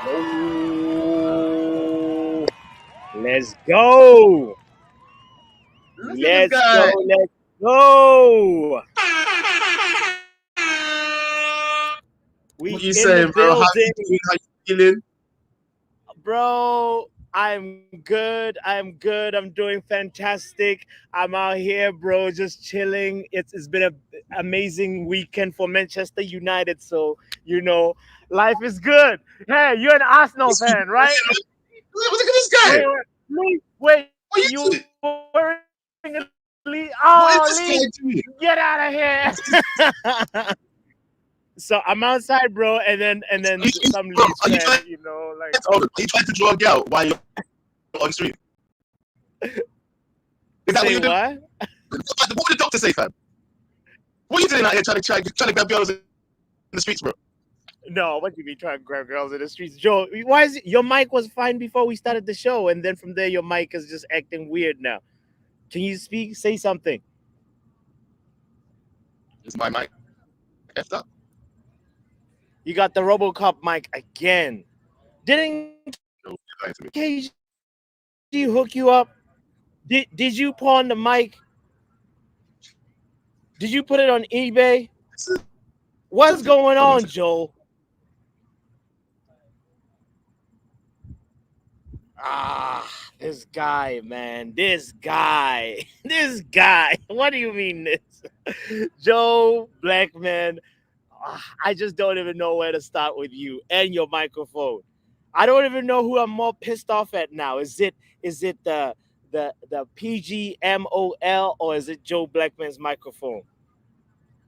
Oh, let's go. Look at this Let's guy. go. Let's go. What We you in the saying, bro? How building, you doing? How you feeling? bro. I'm good. I'm good. I'm doing fantastic. I'm out here, bro, just chilling. It's been an amazing weekend for Manchester United. So, life is good. Hey, you're an Arsenal This week, fan, right? look at this guy. Wait, What you you doing? wearing a Leeds? Oh, What is Leeds, this guy doing? get out of here. So I'm outside, bro, and then some Bro, Leeds are you fan, trying? Hold on. Are you trying to draw a girl while you're on stream? Is that what say you're doing? what? What would the doctor say, fam? What are you doing out here trying to grab girls in the streets, bro? No, what do you mean trying to grab girls in the streets, Joe? Why is your mic was fine before we started the show, and then from there your mic is just acting weird now? Can you speak? Say something. Is my mic effed up? You got the RoboCop mic again. Didn't No, you're lying to me. KG hook you up? Did you pawn the mic? Did you put it on eBay? What's going Hold on a on, second. Joel? Ah, this guy, man. This guy. This guy. What do you mean this? Joe Blackman. I just don't even know where to start with you and your microphone. I don't even know who I'm more pissed off at now. Is it the PGMOL or is it Joe Blackman's microphone?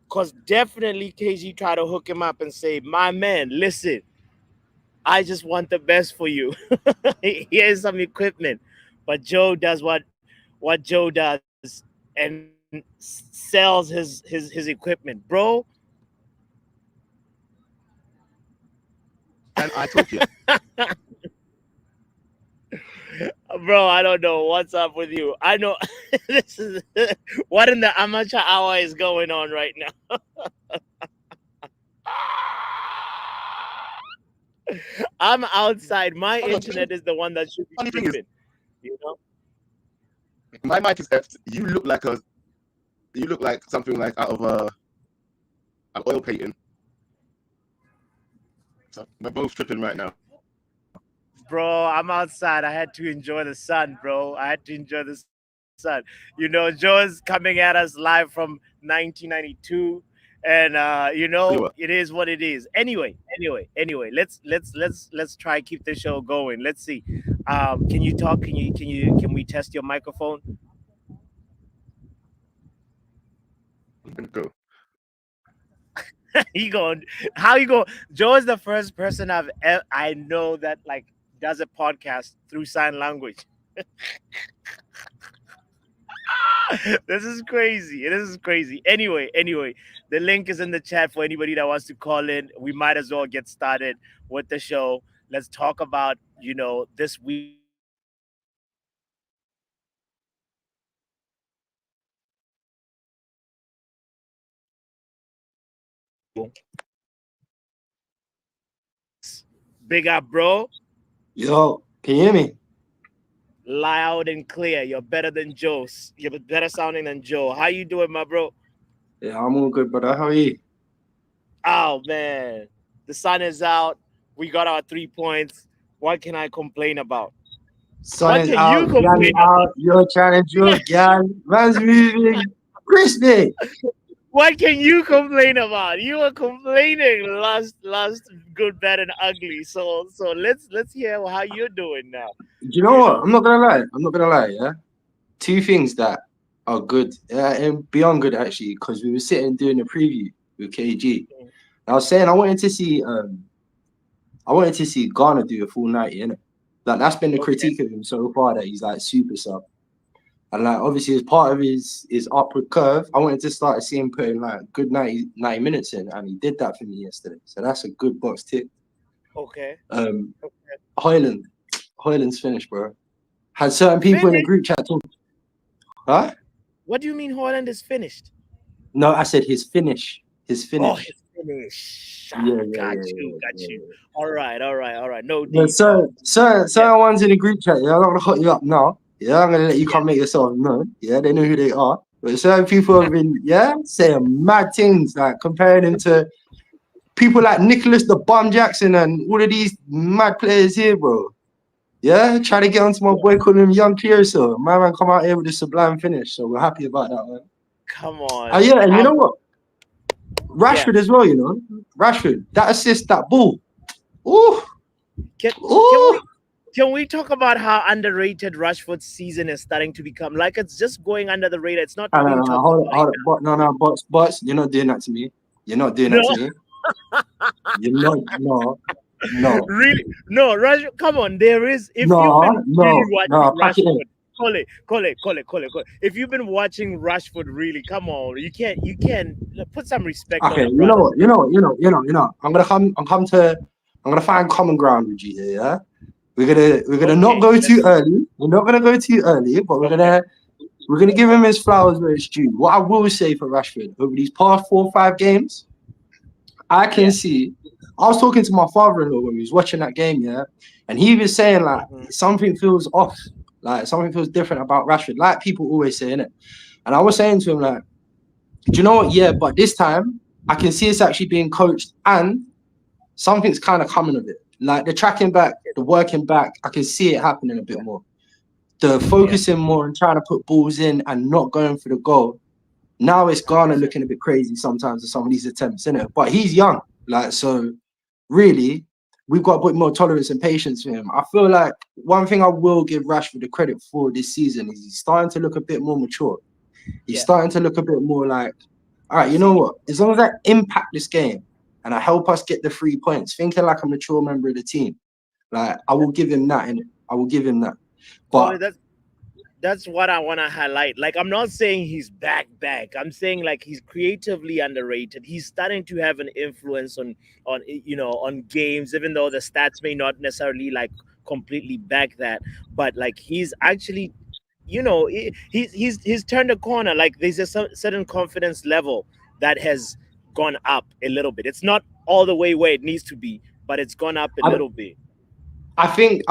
Because definitely KG tried to hook him up and say, my man, listen, I just want the best for you. Here's some equipment. But Joe does what Joe does and sells his equipment. Bro, And I told you. bro, I don't know what's up with you. I know this is what in the amateur hour is going on right now. I'm outside. My Hold on. internet is the one that should be Funny thing is, tripping. You know? my mic is effed. You look like something like out of an oil painting. So we're both tripping right now. Bro, I'm outside. I had to enjoy the sun, bro. I had to enjoy the sun. Joe is coming at us live from 1992, and Tell you what, it is what it is. Anyway, let's try keep the show going. Let's see. Can you talk? Can we test your microphone? I'm gonna go. You going? How you go? Joe is the first person I know that like does a podcast through sign language. This is crazy. This is crazy. Anyway, the link is in the chat for anybody that wants to call in. We might as well get started with the show. Let's talk about, this week. Big up, bro. Yo, can you hear me? Loud and clear. You're better than Joe. You're better sounding than Joe. How you doing, my bro? Yeah, I'm all good, brother. How are you? Oh man, the sun is out. We got our 3 points. What can I complain about? Sun What is can out, you gal complain about? out. You're trying to draw gal. Man's moving. Crispy. What can you complain about? You were complaining last good, bad, and ugly. So let's hear how you're doing now. Do you know what? I'm not gonna lie. Yeah, two things that are good, and beyond good actually, because we were sitting doing a preview with KG. I was saying I wanted to see Ghana do a full 90, innit? Like that's been the Okay. critique of him so far, that he's like super sub. And like obviously as part of his upward curve, I wanted to start seeing him putting like good 90 minutes in, and he did that for me yesterday. So that's a good box tick. Okay. Hoyland's finished, bro. Had certain people in the group chat talk. Huh? What do you mean Holland is finished? No, I said his finish. Oh, his finish. Yeah, Ah, yeah, got yeah, you, yeah, got yeah, you. yeah. All right, all right, all right. No Yeah, deep. No. Yeah, certain ones in the group chat, yeah, I'm not gonna hot you up now. Yeah, I'm gonna let you yeah. come make yourself known. Yeah, they know who they are. But certain people have been, yeah, saying mad things, like comparing him to people like Nicholas the Bum Jackson and all of these mad players here, bro. Yeah, try to get onto my boy calling him Young Clearso. My man come out here with a sublime finish, so we're happy about that, man. Come Oh on. yeah, and you know what? Yeah. Rashford as well, you know. Rashford, that assist, that ball. Ooh, Can can ooh. we can we talk about how underrated Rashford's season is starting to become? Like it's just going under the radar. It's not No, no, being no, talked hold it, about hold it. enough. But no, no, but you're not doing that to me. You're not doing No, that to me. You're not, no, no, really, no. Come on. There is. If you've no, been really no, watching no. Pack it in. Rashford, call it. If you've been watching Rashford, really, come on. You can't put some respect on Okay, the you know brother. what? I'm gonna find common ground with you here. Yeah, we're gonna not Okay, go too let's. early. We're not gonna go too early, but we're Okay, gonna we're gonna give him his flowers where it's due. What I will say for Rashford over these past 4 or 5 games, I can yeah. see. I was talking to my father-in-law when we was watching that game, yeah, and he was saying like Hmm. something feels off, like something feels different about Rashford, like people always say, innit? And I was saying to him like, do you know what? Yeah, but this time I can see it's actually being coached and something's kind of coming of it. Like the tracking back, the working back, I can see it happening a bit more. The Yeah, focusing more and trying to put balls in and not going for the goal. Now it's Ghana looking a bit crazy sometimes with some of these attempts, innit? But he's young. Like, so really, we've got a bit more tolerance and patience for him. I feel like one thing I will give Rashford the credit for this season is he's starting to look a bit more mature. He's yeah. starting to look a bit more like, all right, you know See, what? As long as I impact this game and I help us get the 3 points, thinking like a mature member of the team, like I will give him that, and I will give him that. Call But it. That's what I want to highlight. Like I'm not saying he's back. I'm saying like he's creatively underrated. He's starting to have an influence on games, even though the stats may not necessarily like completely back that. But like he's actually, he's turned a corner. Like there's a certain confidence level that has gone up a little bit. It's not all the way where it needs to be, but it's gone up a I, little bit. I think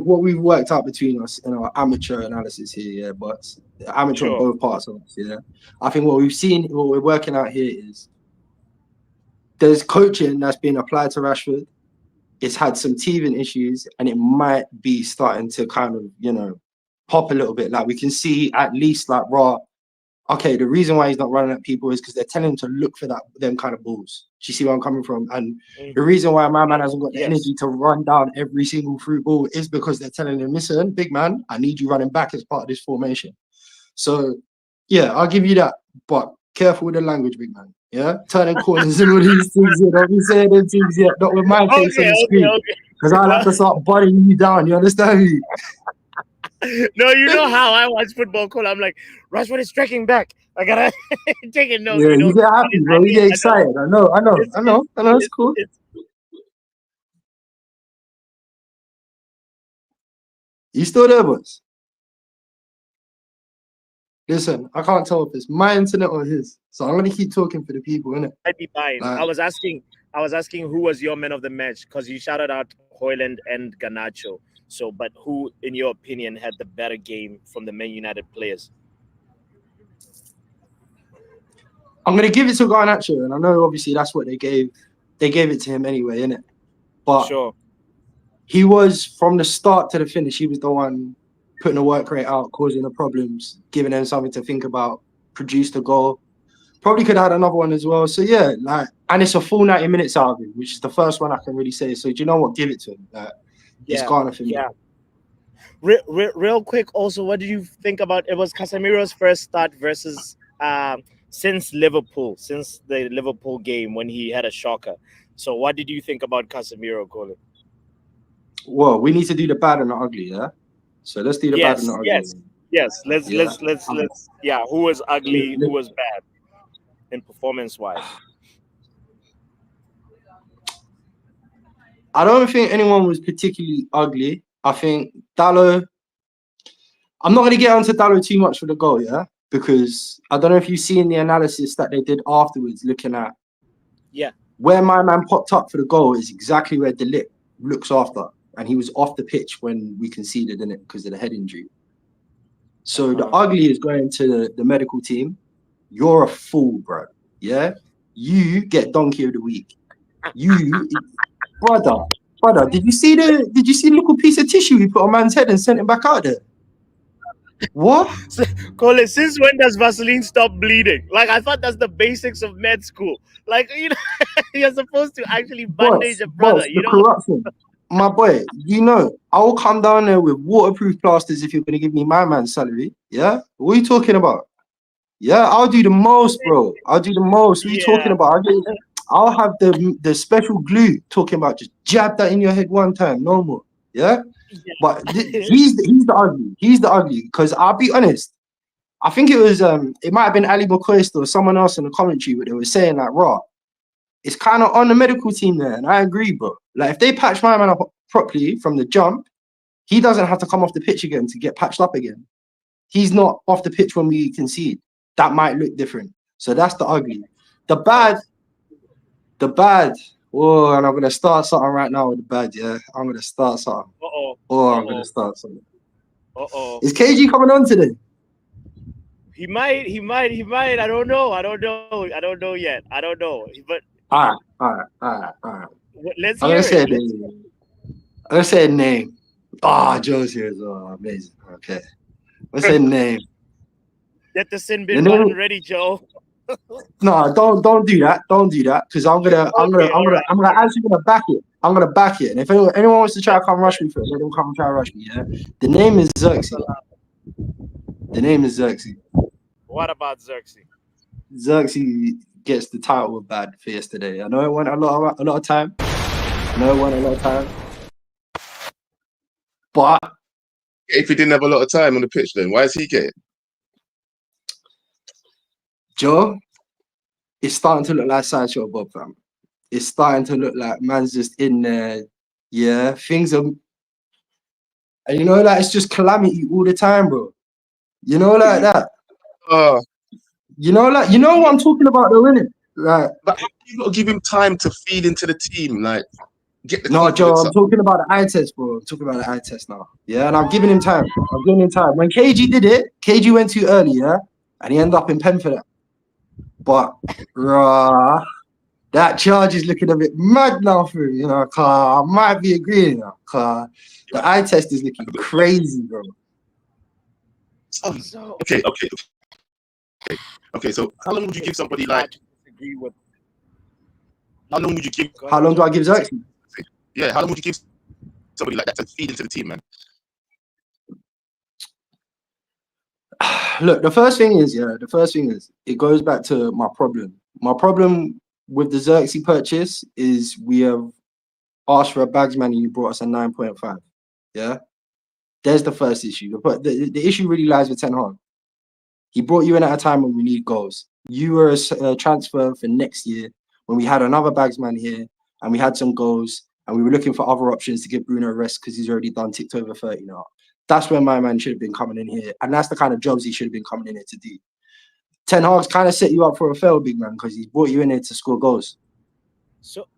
what we've worked out between us in our amateur analysis here, yeah, but amateur on Sure. both parts of us, yeah. I think what we've seen, what we're working out here is there's coaching that's being applied to Rashford. It's had some teething issues, and it might be starting to kind of, pop a little bit. Like we can see at least like raw. Okay, the reason why he's not running at people is because they're telling him to look for them kind of balls. Do you see where I'm coming from? And the Hmm. reason why my man hasn't got the Yes. energy to run down every single through ball is because they're telling him, listen, big man, I need you running back as part of this formation. So yeah, I'll give you that. But careful with the language, big man. Yeah, turning corners and all these things. Yeah, don't be saying them things yet. Not with my face on Okay. the Okay. screen, Okay. because I'll have Well, to start butting you down. You understand me? no, you know how I watch football. Call. I'm like, Rashford is striking back. I gotta take a note. Yeah, you get happy, bro. You get I know. excited. I know. I know. It's I it's know. I know. It's it's cool. it's You still there, boys? Listen, I can't tell if it's my internet or his, so I'm gonna keep talking for the people, innit? might be fine. Like, I was asking who was your man of the match because you shouted out Hoyland and Ganacho. So, but who, in your opinion, had the better game from the Man United players? I'm gonna give it to Garnacho, and I know obviously that's what they gave. They gave it to him anyway, innit? But Sure. he was from the start to the finish. He was the one putting the work rate out, causing the problems, giving them something to think about, produced a goal. Probably could have had another one as well. So yeah, like, and it's a full 90 minutes out of him, which is the first one I can really say. So do you know what? Give it to him. Like, it's Yeah. Garner for me. Yeah. Real quick, also, what did you think about it? Was Casemiro's first start versus since Liverpool, since the Liverpool game when he had a shocker. So, what did you think about Casemiro, Colin? Well, we need to do the bad and the ugly, yeah. So let's do the bad and the Yes, ugly. yes, yes. Let's Yeah. let's let's let's yeah. Who was ugly? Who Let- was bad in performance wise? I don't think anyone was particularly ugly. I think Dallo. I'm not going to get onto Dallo too much for the goal, yeah, because I don't know if you've seen the analysis that they did afterwards, looking at Yeah. Where my man popped up for the goal is exactly where De Ligt looks after, and he was off the pitch when we conceded in it because of the head injury. So the ugly is going to the medical team. You're a fool, bro. Yeah, you get donkey of the week. You, brother. Did you see the little piece of tissue he put on man's head and sent him back out there? What? Colin, since when does Vaseline stop bleeding? Like, I thought that's the basics of med school. Like, you're supposed to actually bandage a brother, The corruption. My boy, I will come down there with waterproof plasters if you're going to give me my man's salary. Yeah? What are you talking about? Yeah, I'll do the most, bro. I'll do the most. What are you talking about? I'll have the special glue talking about just jab that in your head one time, no more. Yeah? But he's the ugly. He's the ugly. Because I'll be honest, I think it was it might have been Ali McCoist or someone else in the commentary, but they were saying like, raw. It's kind of on the medical team there, and I agree, bro. Like, if they patch my man up properly from the jump, he doesn't have to come off the pitch again to get patched up again. He's not off the pitch when we concede. That might look different. So that's the ugly. The bad. Oh, and I'm gonna start something right now with the bad. Yeah, I'm gonna start something. I'm gonna start something. Is KG coming on today? He might. I don't know yet. I don't know. But all right. Let's hear it. I'm gonna say a name. Oh, Joe's here. Oh, amazing. Okay. Let's say a name. Get the sin bin button ready, Joe. No, don't do that. Don't do that. Because I'm actually gonna back it. I'm gonna back it. And if anyone wants to try to come rush me for it, let them come and try to rush me. Yeah. The name is Xerxes. What about Xerxes? Xerxes gets the title of bad for yesterday. I know it went a lot of time. But if he didn't have a lot of time on the pitch, then why is he getting? Joe, it's starting to look like Sideshow Bob, fam. It's starting to look like man's just in there. Yeah, things are, and it's just calamity all the time, bro. Like that. You know what I'm talking about, though, innit? Like, but you got to give him time to feed into the team, like get the. No, Joe, I'm talking about the eye test, bro. I'm talking about the eye test now. Yeah, and I'm giving him time. When KG did it, KG went too early, yeah, and he ended up in pen for that. But that charge is looking a bit mad now for him, I might be agreeing now. The eye test is looking crazy, bro. Okay. So how long would you give somebody like? How long would you give? How long do I give Xerxes? Yeah, how long would you give somebody like that to feed into the team, man? Look, the first thing is, it goes back to my problem. My problem with the Xerxes purchase is we have asked for a bagsman and you brought us a 9.5. Yeah? There's the first issue. But the issue really lies with Ten Hag. He brought you in at a time when we need goals. You were a transfer for next year when we had another bagsman here and we had some goals and we were looking for other options to give Bruno a rest because he's already ticked over 30 now. That's when my man should have been coming in here. And that's the kind of jobs he should have been coming in here to do. Ten Hag's kind of set you up for a fail, big man, because he brought you in here to score goals. So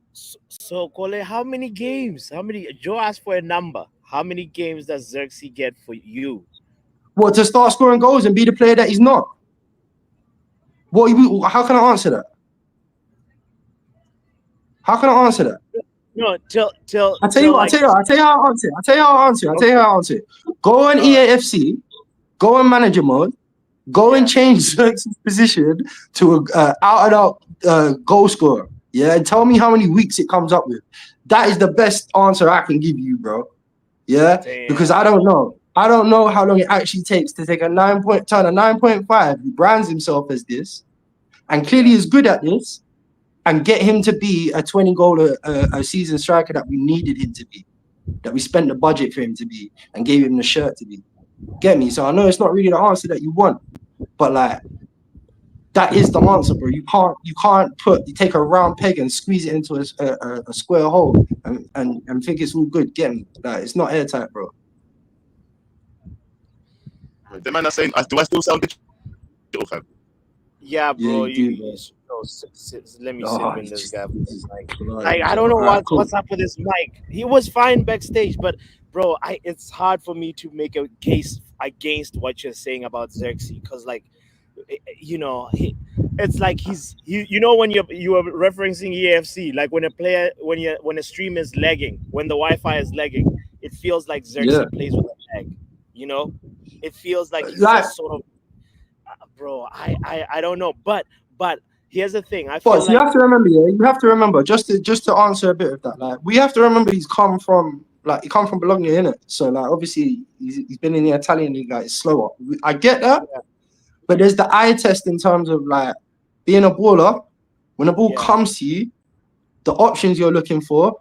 Kole, how many games? Joe asked for a number. How many games does Xerxes get for you? What, to start scoring goals and be the player that he's not? How can I answer that? No, I'll tell you how I answer. Go on EAFC, go on manager mode, go and change Xerxes' position to an out-and-out goal scorer. Yeah, and tell me how many weeks it comes up with. That is the best answer I can give you, bro. Yeah, because I don't know. I don't know how long it actually takes to take a 9.5. He brands himself as this, and clearly is good at this, and get him to be a 20-goal a season striker that we needed him to be, that we spent the budget for him to be, and gave him the shirt to be. Get me? So I know it's not really the answer that you want, but like, that is the answer, bro. You can't take a round peg and squeeze it into a square hole and think it's all good. Get me? Like, it's not airtight, bro. The man are saying, do I still sound digital, fam? Yeah, bro. Yeah, you do, bro. let me sit Oh, with this guy. Jesus Like Christ, I bro. don't know All right, what's cool. up with his mic. He was fine backstage, but bro, I it's hard for me to make a case against what you're saying about Xerxes because like it's like when you were referencing EFC, like when a player when a stream is lagging, when the Wi-Fi is lagging, it feels like Yeah, Xerxes plays with a lag. You know, it feels like he's like, just sort of bro. I don't know, but here's the thing. I feel but you like have to remember, yeah, you have to remember just to answer a bit of that. Like, we have to remember he come from Bologna, innit? So like, obviously, he's been in the Italian league, like it's slower. I get that, yeah, but there's the eye test in terms of like being a baller. When the ball yeah, comes to you, the options you're looking for,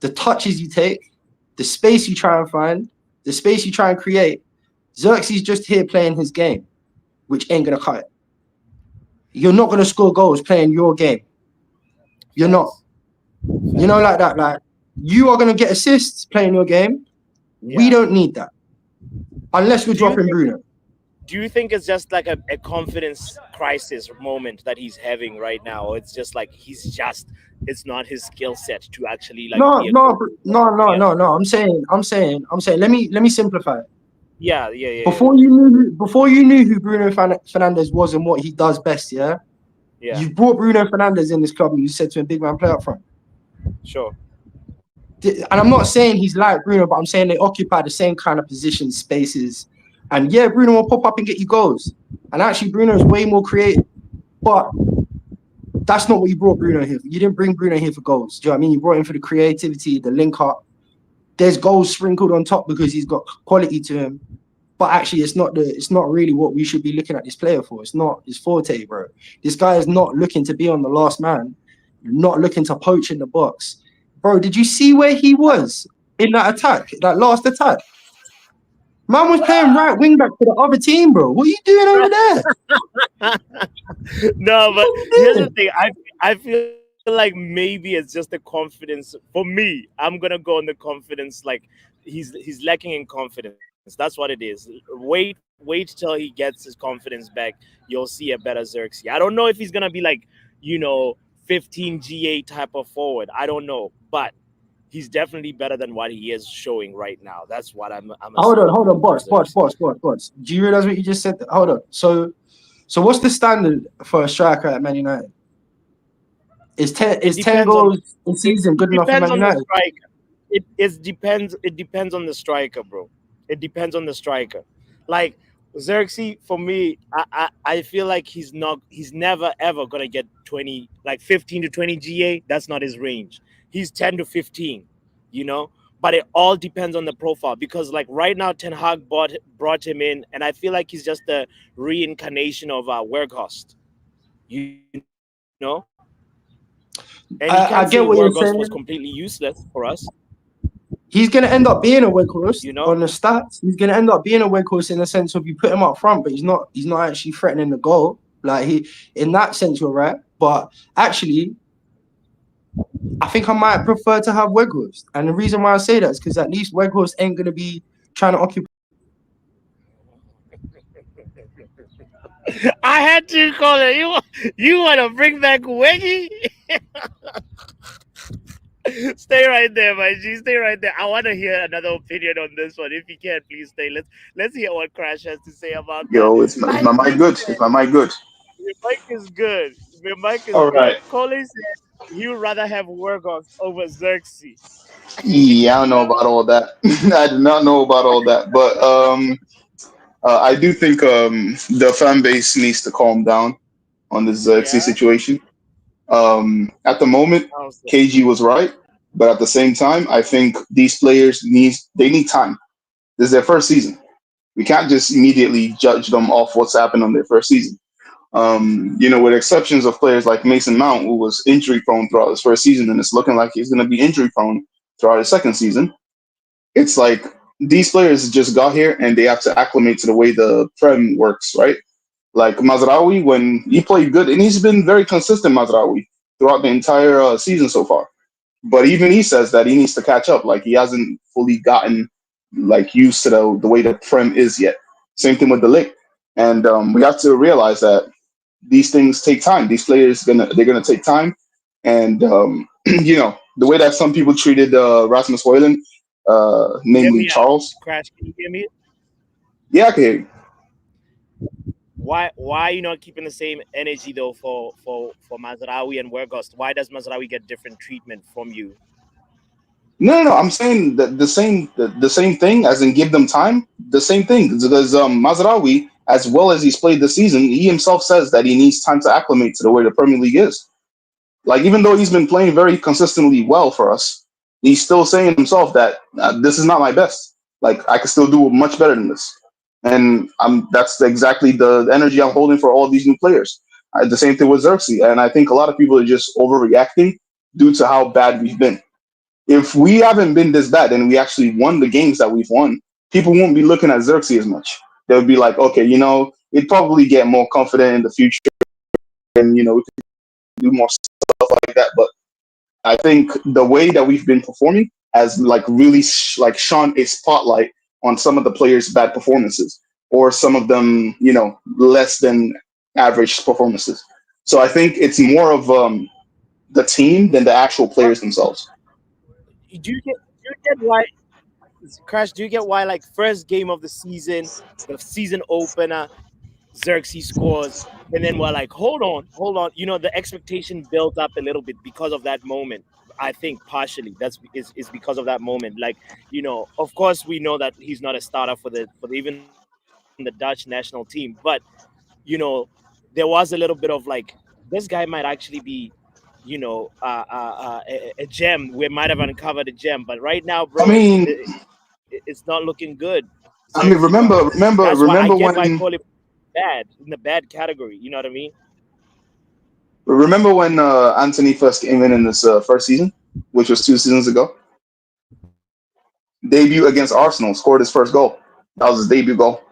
the touches you take, the space you try and find, the space you try and create. Xerxes just here playing his game, which ain't gonna cut it. You're not gonna score goals playing your game. You're not. facts, You know, facts. like that. Like, you are gonna get assists playing your game. We Yeah. don't need that unless we're Do you dropping think Bruno. do you think it's just like a confidence crisis moment that he's having right now? Or it's just like it's not his skill set to actually like No, be a no, goal. no, no, Yeah. no, no. I'm saying. Let me simplify it. Yeah, yeah, yeah, yeah. Before you knew who Bruno Fernandez was and what he does best, yeah. Yeah. You brought Bruno Fernandez in this club and you said to him, "Big man, play up front." Sure. And I'm not saying he's like Bruno, but I'm saying they occupy the same kind of position spaces. And yeah, Bruno will pop up and get you goals. And actually, Bruno is way more creative. But that's not what you brought Bruno here for. You didn't bring Bruno here for goals. Do you know what I mean? You brought him for the creativity, the link up. There's goals sprinkled on top because he's got quality to him. But actually, it's not really what we should be looking at this player for. It's not his forte, bro. This guy is not looking to be on the last man, not looking to poach in the box. Bro, did you see where he was in that attack, that last attack? Man was playing right wing back for the other team, bro. What are you doing over there? No, but What are here's you the doing? thing. I feel like maybe it's just the confidence. For me, I'm gonna go on the confidence. Like he's lacking in confidence. That's what it is. Wait till he gets his confidence back. You'll see a better Xerxes. I don't know if he's gonna be like 15 GA type of forward. I don't know, but he's definitely better than what he is showing right now. That's what I'm assuming Hold on, for Xerxes. boss. Do you realize what you just said? Hold on. So what's the standard for a striker at Man United? Is ten It is ten depends on goals in season it good enough for depends Man on the United? striker. It depends on the striker, bro. It depends on the striker. Like Xerxes, for me, I feel like he's never ever gonna get 20, like 15 to 20 GA. That's not his range. He's 10 to 15, you know. But it all depends on the profile because like right now Ten Hag brought him in, and I feel like he's just a reincarnation of Werghast, you know. And you can't say Werghast I was get what you're completely saying. useless for us, He's gonna end up being a you workhorse know. on the stats. He's gonna end up being a workhorse in the sense of you put him up front, but he's not actually threatening the goal. Like he in that sense, you're right. But actually, I think I might prefer to have Weghorst. And the reason why I say that is because at least Weghorst ain't gonna be trying to occupy. I had to call it. You want to bring back Wiggy? Stay right there, my G. Stay right there. I want to hear another opinion on this one. If you can, please stay. Let's hear what Crash has to say about that. Yo, is Like my mic he good? said, Is my mic good? your mic is good. Your mic is All good. right. Coley said he would rather have Worgos over Xerxes. Yeah, I don't You know know? about all that. I do not know about all that, but I do think the fan base needs to calm down on this Xerxes Yeah. situation. At the moment, How so? KG was right, but at the same time, I think these players need time. This is their first season. We can't just immediately judge them off what's happened on their first season. With exceptions of players like Mason Mount, who was injury prone throughout his first season, and it's looking like he's going to be injury prone throughout his second season. It's like these players just got here and they have to acclimate to the way the Prem works, right? Like Mazraoui, when he played good, and he's been very consistent, Mazraoui, throughout the entire season so far. But even he says that he needs to catch up. Like he hasn't fully gotten like used to the way the Prem is yet. Same thing with the Lick. And we have to realize that these things take time. These players they're gonna take time, and the way that some people treated Rasmus Hoyland, Hear namely me out. Charles. Crash, can you hear me? Yeah, I can hear you. Why are you not keeping the same energy though for Mazraoui and Wergost? Why does Mazraoui get different treatment from you? No. I'm saying that the same thing, as in give them time. The same thing because Mazraoui, as well as he's played this season, he himself says that he needs time to acclimate to the way the Premier League is. Like, even though he's been playing very consistently well for us, he's still saying himself that this is not my best. Like, I could still do much better than this, and that's exactly the energy I'm holding for all these new players. The same thing with Xerxes, and I think a lot of people are just overreacting due to how bad we've been. If we haven't been this bad and we actually won the games that we've won, people won't be looking at Xerxes as much. They'll be like, okay, he'd probably get more confident in the future, and we could do more stuff like that. But I think the way that we've been performing has like really like shone a spotlight on some of the players' bad performances, or some of them, less than average performances. So I think it's more of the team than the actual But players themselves. do you get why Crash? Do you get why like first game of the season opener, Xerxes scores, and then we're like, hold on. The expectation built up a little bit because of that moment. I think partially is because of that moment. Like, of course we know that he's not a starter for even the Dutch national team, but there was a little bit of like, this guy might actually be, a gem. We might have uncovered a gem, but right now, I bro, mean, it's not looking good, I mean, Xerxes wise. That's why I remember get why I when call it bad, in the bad category. You know what I mean? remember when Anthony first came in this first season, which was 2 seasons ago. Debut against Arsenal, scored his first goal. That was his debut goal,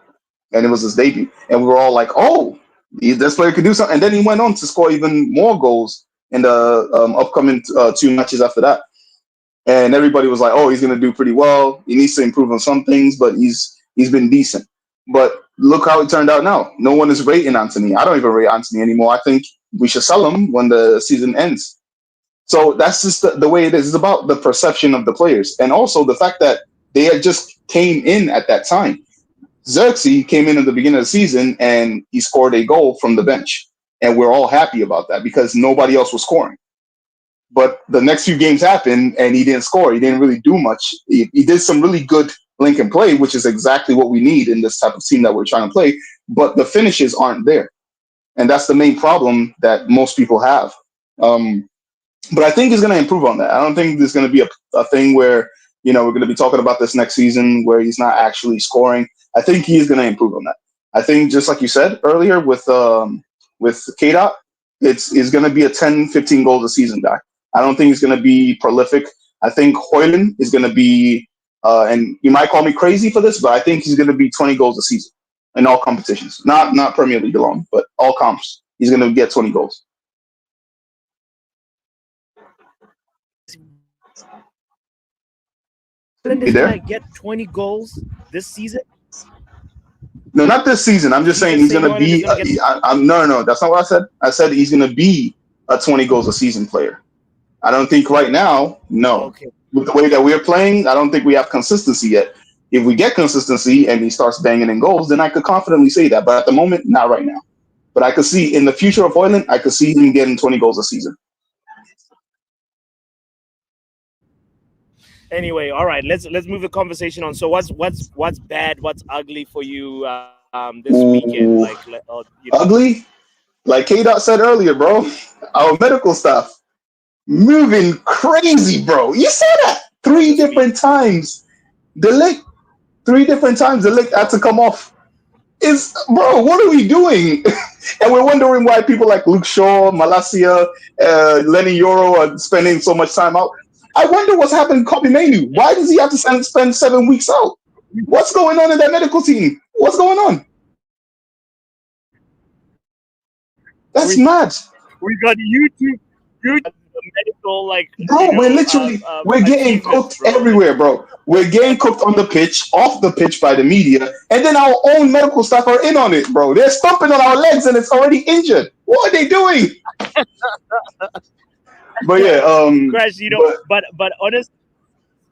and it was his debut, and we were all like, "Oh, this player could do something." And then he went on to score even more goals in the upcoming 2 matches after that, and everybody was like, "Oh, he's going to do pretty well. He needs to improve on some things, but he's been decent." But look how it turned out now. No one is rating Anthony. I don't even rate Anthony anymore. I think we should sell him when the season ends. So that's just the way it is. It's about the perception of the players, and also the fact that they had just came in at that time. Xerxes came in at the beginning of the season and he scored a goal from the bench, and we're all happy about that because nobody else was scoring. But the next few games happened and he didn't score. He didn't really do much. He did some really good link and play, which is exactly what we need in this type of team that we're trying to play. But the finishes aren't there, and that's the main problem that most people have. Um, but I think he's going to improve on that. I don't think there's going to be a thing where we're going to be talking about this next season where he's not actually scoring. I think he is going to improve on that. I think just like you said earlier with K Dot, it's going to be a 10, 15 goals a season guy. I don't think he's going to be prolific. I think Hoyland is going to be, and you might call me crazy for this, but I think he's going to be 20 goals a season in all competitions, not Premier League alone, but all comps. He's going to get 20 goals. Holland You is there? gonna get 20 goals this season. No, not this season. I'm Did just you saying just he's say going to Holland is be. gonna get? No. That's not what I said. I said he's going to be a 20 goals a season player. I don't think right now. No, Okay. with the way that we're playing, I don't think we have consistency yet. If we get consistency and he starts banging in goals, then I could confidently say that. But at the moment, not right now. But I could see in the future of Hoyland, I could see him getting 20 goals a season. Anyway, all right. Let's move the conversation on. So what's bad? What's ugly for you this weekend? Ooh, Or. ugly. Like K Dot said earlier, bro. Our medical staff moving crazy, bro. You saw that three This week. different times. The lick, 3 different times. The lick had to come off. Is bro, what are we doing? And we're wondering why people like Luke Shaw, Malasia, Lenny Yoro are spending so much time out. I wonder what's happening to Kobe Manu. Why does he have to spend 7 weeks out? What's going on in that medical team? What's going on? That's We mad. we got YouTube the medical Bro, we're getting achievements, cooked bro. everywhere, bro. We're getting cooked on the pitch, off the pitch by the media, and then our own medical staff are in on it, bro. They're stomping on our legs and it's already injured. What are they doing? But yeah, Crash, but but honest.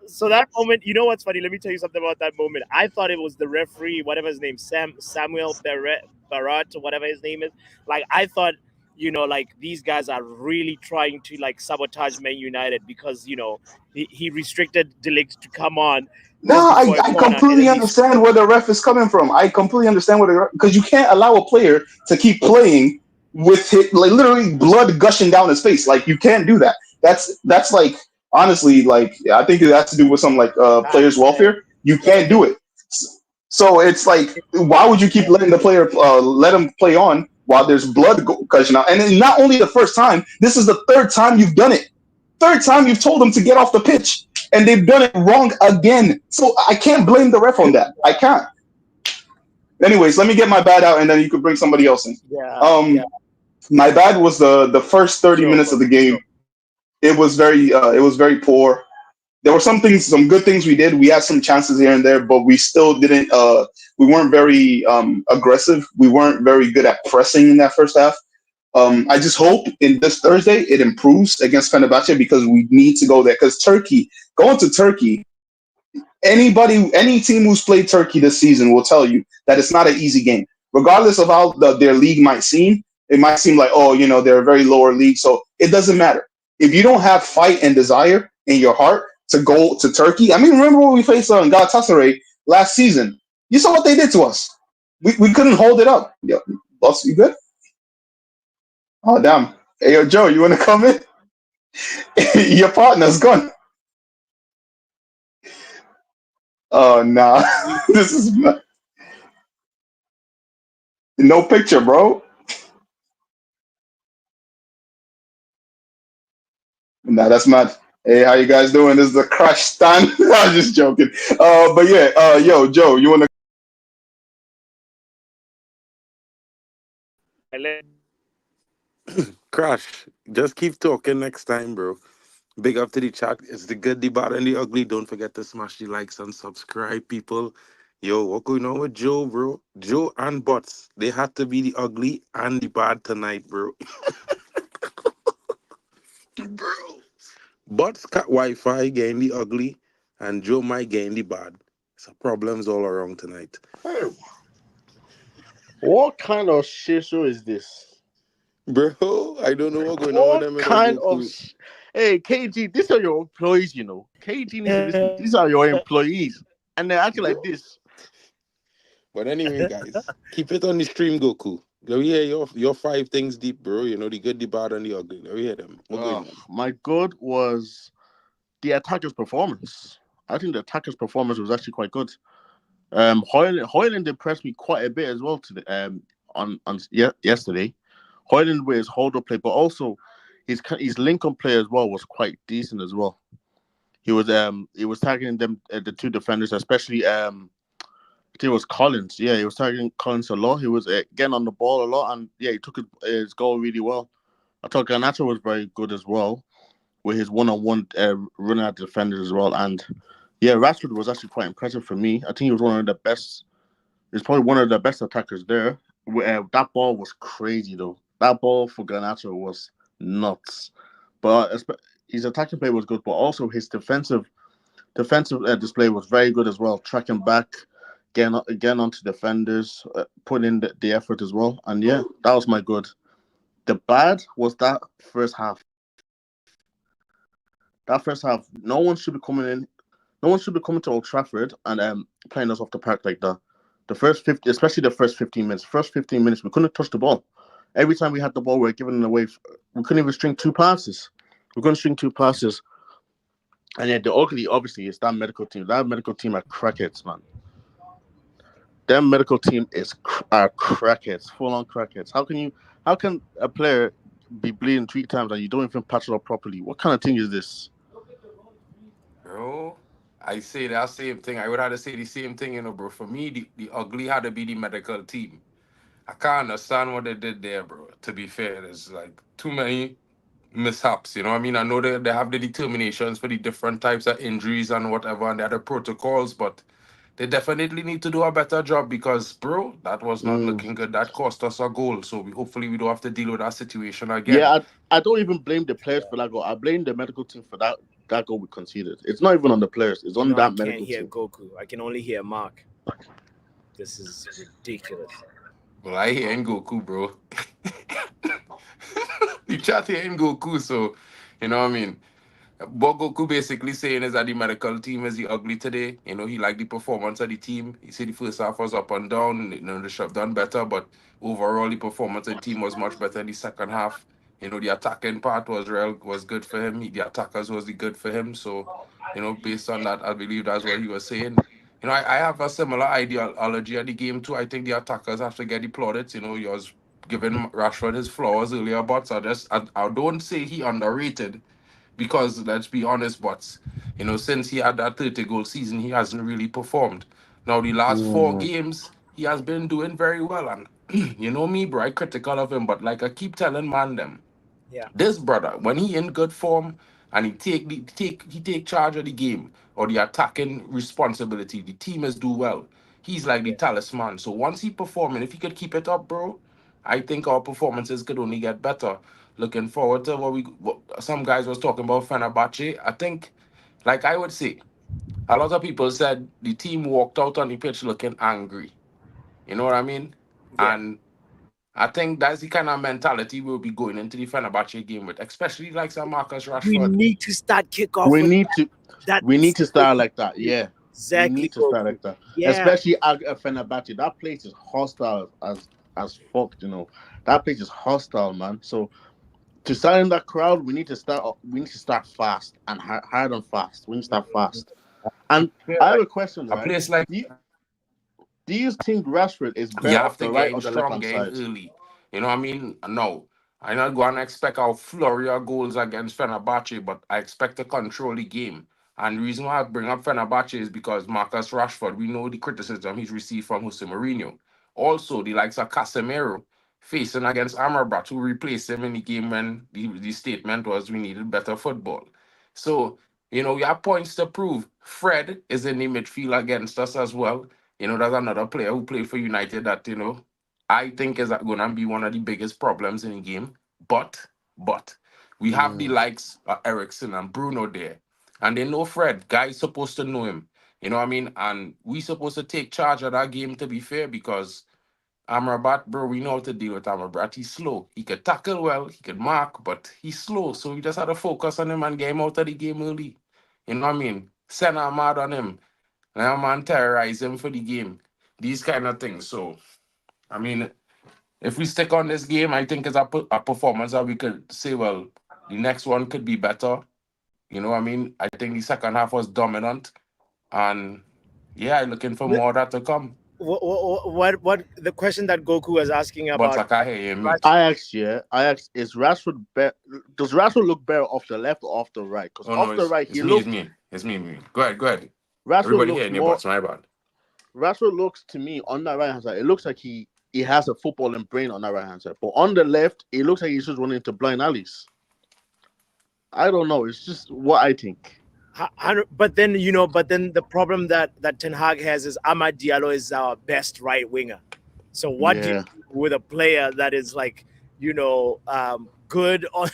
So that moment, you know what's funny? Let me tell you something about that moment. I thought it was the referee, whatever his name, Samuel Barrett, or whatever his name is. Like I thought, like these guys are really trying to like sabotage Man United because he restricted Delict to come on no, just before a I corner, and completely then they understand where the ref is coming from. I completely understand where because you can't allow a player to keep playing with his, like literally blood gushing down his face. Like you can't do that. That's like honestly, like I think it has to do with some like ah players' man, welfare. You it's can't do it's it. So it's like, why would you keep letting the player let him play on while there's blood gushing out? And then not only the first time, this is the third time you've done it. Third time you've told them to get off the pitch, and they've done it wrong again. So I can't blame the ref on that. I can't. Anyways, let me get my bad out, and then you could bring somebody else in. yeah, Um, my bad was the first 30 minutes sure, of the bro, game. sure. It was very poor. There were some good things we did. We had some chances here and there, but we still didn't. We weren't very aggressive. We weren't very good at pressing in that first half. I just hope in this Thursday it improves against Fenerbahce because we need to go there. Because Turkey, going to Turkey, any team who's played Turkey this season will tell you that it's not an easy game. Regardless of how their league might seem, it might seem like, oh, they're a very lower league. So it doesn't matter. If you don't have fight and desire in your heart to go to Turkey, I mean, remember when we faced Galatasaray last season? You saw what they did to us. We couldn't hold it up. Yo, boss, you good? Oh, damn. Hey, yo, Joe, you want to come in? Your partner's gone. Oh, nah. This is no picture, bro. Nah, that's mad. Hey, how you guys doing? This is the crash stand. I'm just joking. But yeah, yo, Joe, you wanna Crash, just keep talking next time, bro. Big up to the chat. It's the good, the bad, and the ugly. Don't forget to smash the likes and subscribe, people. Yo, what going on with Joe, bro? Joe and Bots. They had to be the ugly and the bad tonight, bro. Bro. Bots cut Wi-Fi getting the ugly, and Joe might getting the bad. So problems all around tonight. Hey, what kind of shit show is this? Bro, I don't know what's going on with What them in kind of Goku. Hey, KG, these are your employees, you know. KG needs to listen. These are your employees. And they're acting Bro. like this. But anyway, guys, keep it on the stream, Goku. Let me hear your five things deep, bro. You know, the good, the bad, and the ugly. Let me hear them. What going on? My good was the attacker's performance. I think the attacker's performance was actually quite good. Hoyland impressed me quite a bit as well today. Yesterday, Hoyland with his hold up play, but also his link up play as well was quite decent as well. He was targeting them the two defenders, especially I think it was Collins. Yeah, he was targeting Collins a lot. He was getting on the ball a lot, and yeah, he took his goal really well. I thought Garnacho was very good as well with his one-on-one running at defenders as well, and yeah, Rashford was actually quite impressive for me. I think he was one of the best. He's probably one of the best attackers there. That ball was crazy though. That ball for Garnacho was nuts, but his attacking play was good, but also his defensive display was very good as well. Tracking back, getting onto defenders, putting in the effort as well. And yeah, that was my good. The bad was that first half. That first half, no one should be coming to Old Trafford and playing us off the park like that. The first 50, especially the first 15 minutes. First 15 minutes, we couldn't touch the ball. Every time we had the ball, we were giving it away. We couldn't even string two passes. We couldn't string two passes. And yeah, the ugly obviously is that medical team. That medical team are crackheads, man. Their medical team are crackheads, full on crackheads. How can a player be bleeding three times and you don't even patch it up properly? What kind of thing is this? Bro, I say that same thing. I would have to say the same thing, bro. For me, the ugly had to be the medical team. I can't understand what they did there, bro. To be fair, there's like too many mishaps, you know what I mean? I know they have the determinations for the different types of injuries and whatever, and they have the protocols, but they definitely need to do a better job because, bro, that was not Mm. looking good. That cost us a goal. So hopefully we don't have to deal with that situation again. Yeah, I don't even blame the players for that goal. I blame the medical team for that goal we conceded. It's not even on the players. It's You on know, I that can't medical hear team. Goku. I can only hear Mark. This is ridiculous. Well, I hear Goku, bro. You chat here Goku, so you know what I mean. What Goku basically saying is that the medical team is the ugly today. You know, he liked the performance of the team. He said the first half was up and down. You know, they should have done better, but overall the performance of the team was much better in the second half. You know, the attacking part was good for him. The attackers was the good for him. So, you know, based on that, I believe that's what he was saying. You know, I have a similar ideology of the game too. I think the attackers have to get the plaudits. You know, he was giving Rashford his flowers earlier, but I don't say he underrated because let's be honest, but you know, since he had that 30 goal season, he hasn't really performed. Now, the last four Mm. games, he has been doing very well. And you know me, bro, I critical of him, but like I keep telling man them, Yeah, this brother, when he in good form and he take charge of the game or the attacking responsibility, the team is do well. He's like the yeah, talisman. So once he performing, if he could keep it up, bro, I think our performances could only get better. Looking forward to what some guys was talking about Fenerbahce. I think, like I would say, a lot of people said the team walked out on the pitch looking angry. You know what I mean? yeah. And I think that's the kind of mentality we'll be going into the Fenerbahce game with, especially like some Marcus We Rashford. need to start kickoff We with need to that we need to simple start like that. Yeah, we exactly, need to start Goku. like that. Yeah, Especially at Fenerbahce. That place is hostile as fuck. You know, that place is hostile, man. So to start in that crowd, we need to start. We need to start fast and hard and fast. We need to start fast. And Yeah, I have like a question, a right? place like Do you, do you think Rashford is you better have off to the get right in or the left strong, hand get in side? early. You know what I mean? No. I'm not going to expect our flurry of goals against Fenerbahce, but I expect to control the game. And the reason why I bring up Fenerbahce is because Marcus Rashford, we know the criticism he's received from Jose Mourinho. Also, the likes of Casemiro facing against Amrabat, who replaced him in the game when the statement was we needed better football. So, you know, you have points to prove. Fred is in the midfield against us as well. You know, there's another player who played for United that, you know, I think is going to be one of the biggest problems in the game. But we have the Mm. likes of Ericsson and Bruno there. And they know Fred. Guy's supposed to know him. You know what I mean? And we supposed to take charge of that game to be fair because Amrabat, bro, we know how to deal with Amrabat. He's slow. He could tackle well, he could mark, but he's slow. So we just had to focus on him and get him out of the game early. You know what I mean? Send a mad on him. Let a man terrorize him for the game. These kind of things. So, I mean, if we stick on this game, I think it's a performance that we could say, well, the next one could be better. You know what I mean? I think the second half was dominant. And yeah, I'm looking for more of that to come. what the question that Goku was asking But about like I hear me. Rashford. I asked, yeah. I asked, is Rashford better? Does Rashford look better off the left or off the right? Because Oh no, off the right, it's me, it's me. It's me. Go ahead, go ahead. Rashford Everybody looks hearing you, more. but my bad. Rashford looks to me on that right hand side. It looks like he has a footballing brain on that right hand side, but on the left, it looks like he's just running into blind alleys. I don't know. It's just what I think. But then but then the problem that Ten Hag has is Ahmad Diallo is our best right winger. So what do you Yeah, do with a player that is like good on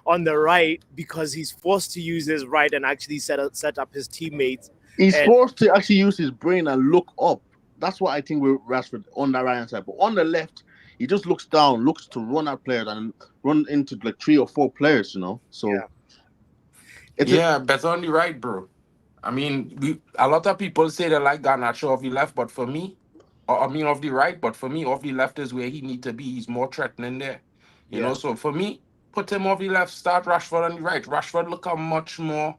on the right because he's forced to use his right and actually set up his teammates he's and forced to actually use his brain and look up. That's what I think with Rashford on the right hand side. But on the left, he just looks down, looks to run at players and run into like three or four players. So yeah. it's a Yeah, better on the right, bro. I mean, a lot of people say they like Garnacho off the left, but for me, or I mean off the right, but for me, off the left is where he need to be. He's more threatening there. You know, Yeah. so for me, put him off the left, start Rashford on the right. Rashford look a much more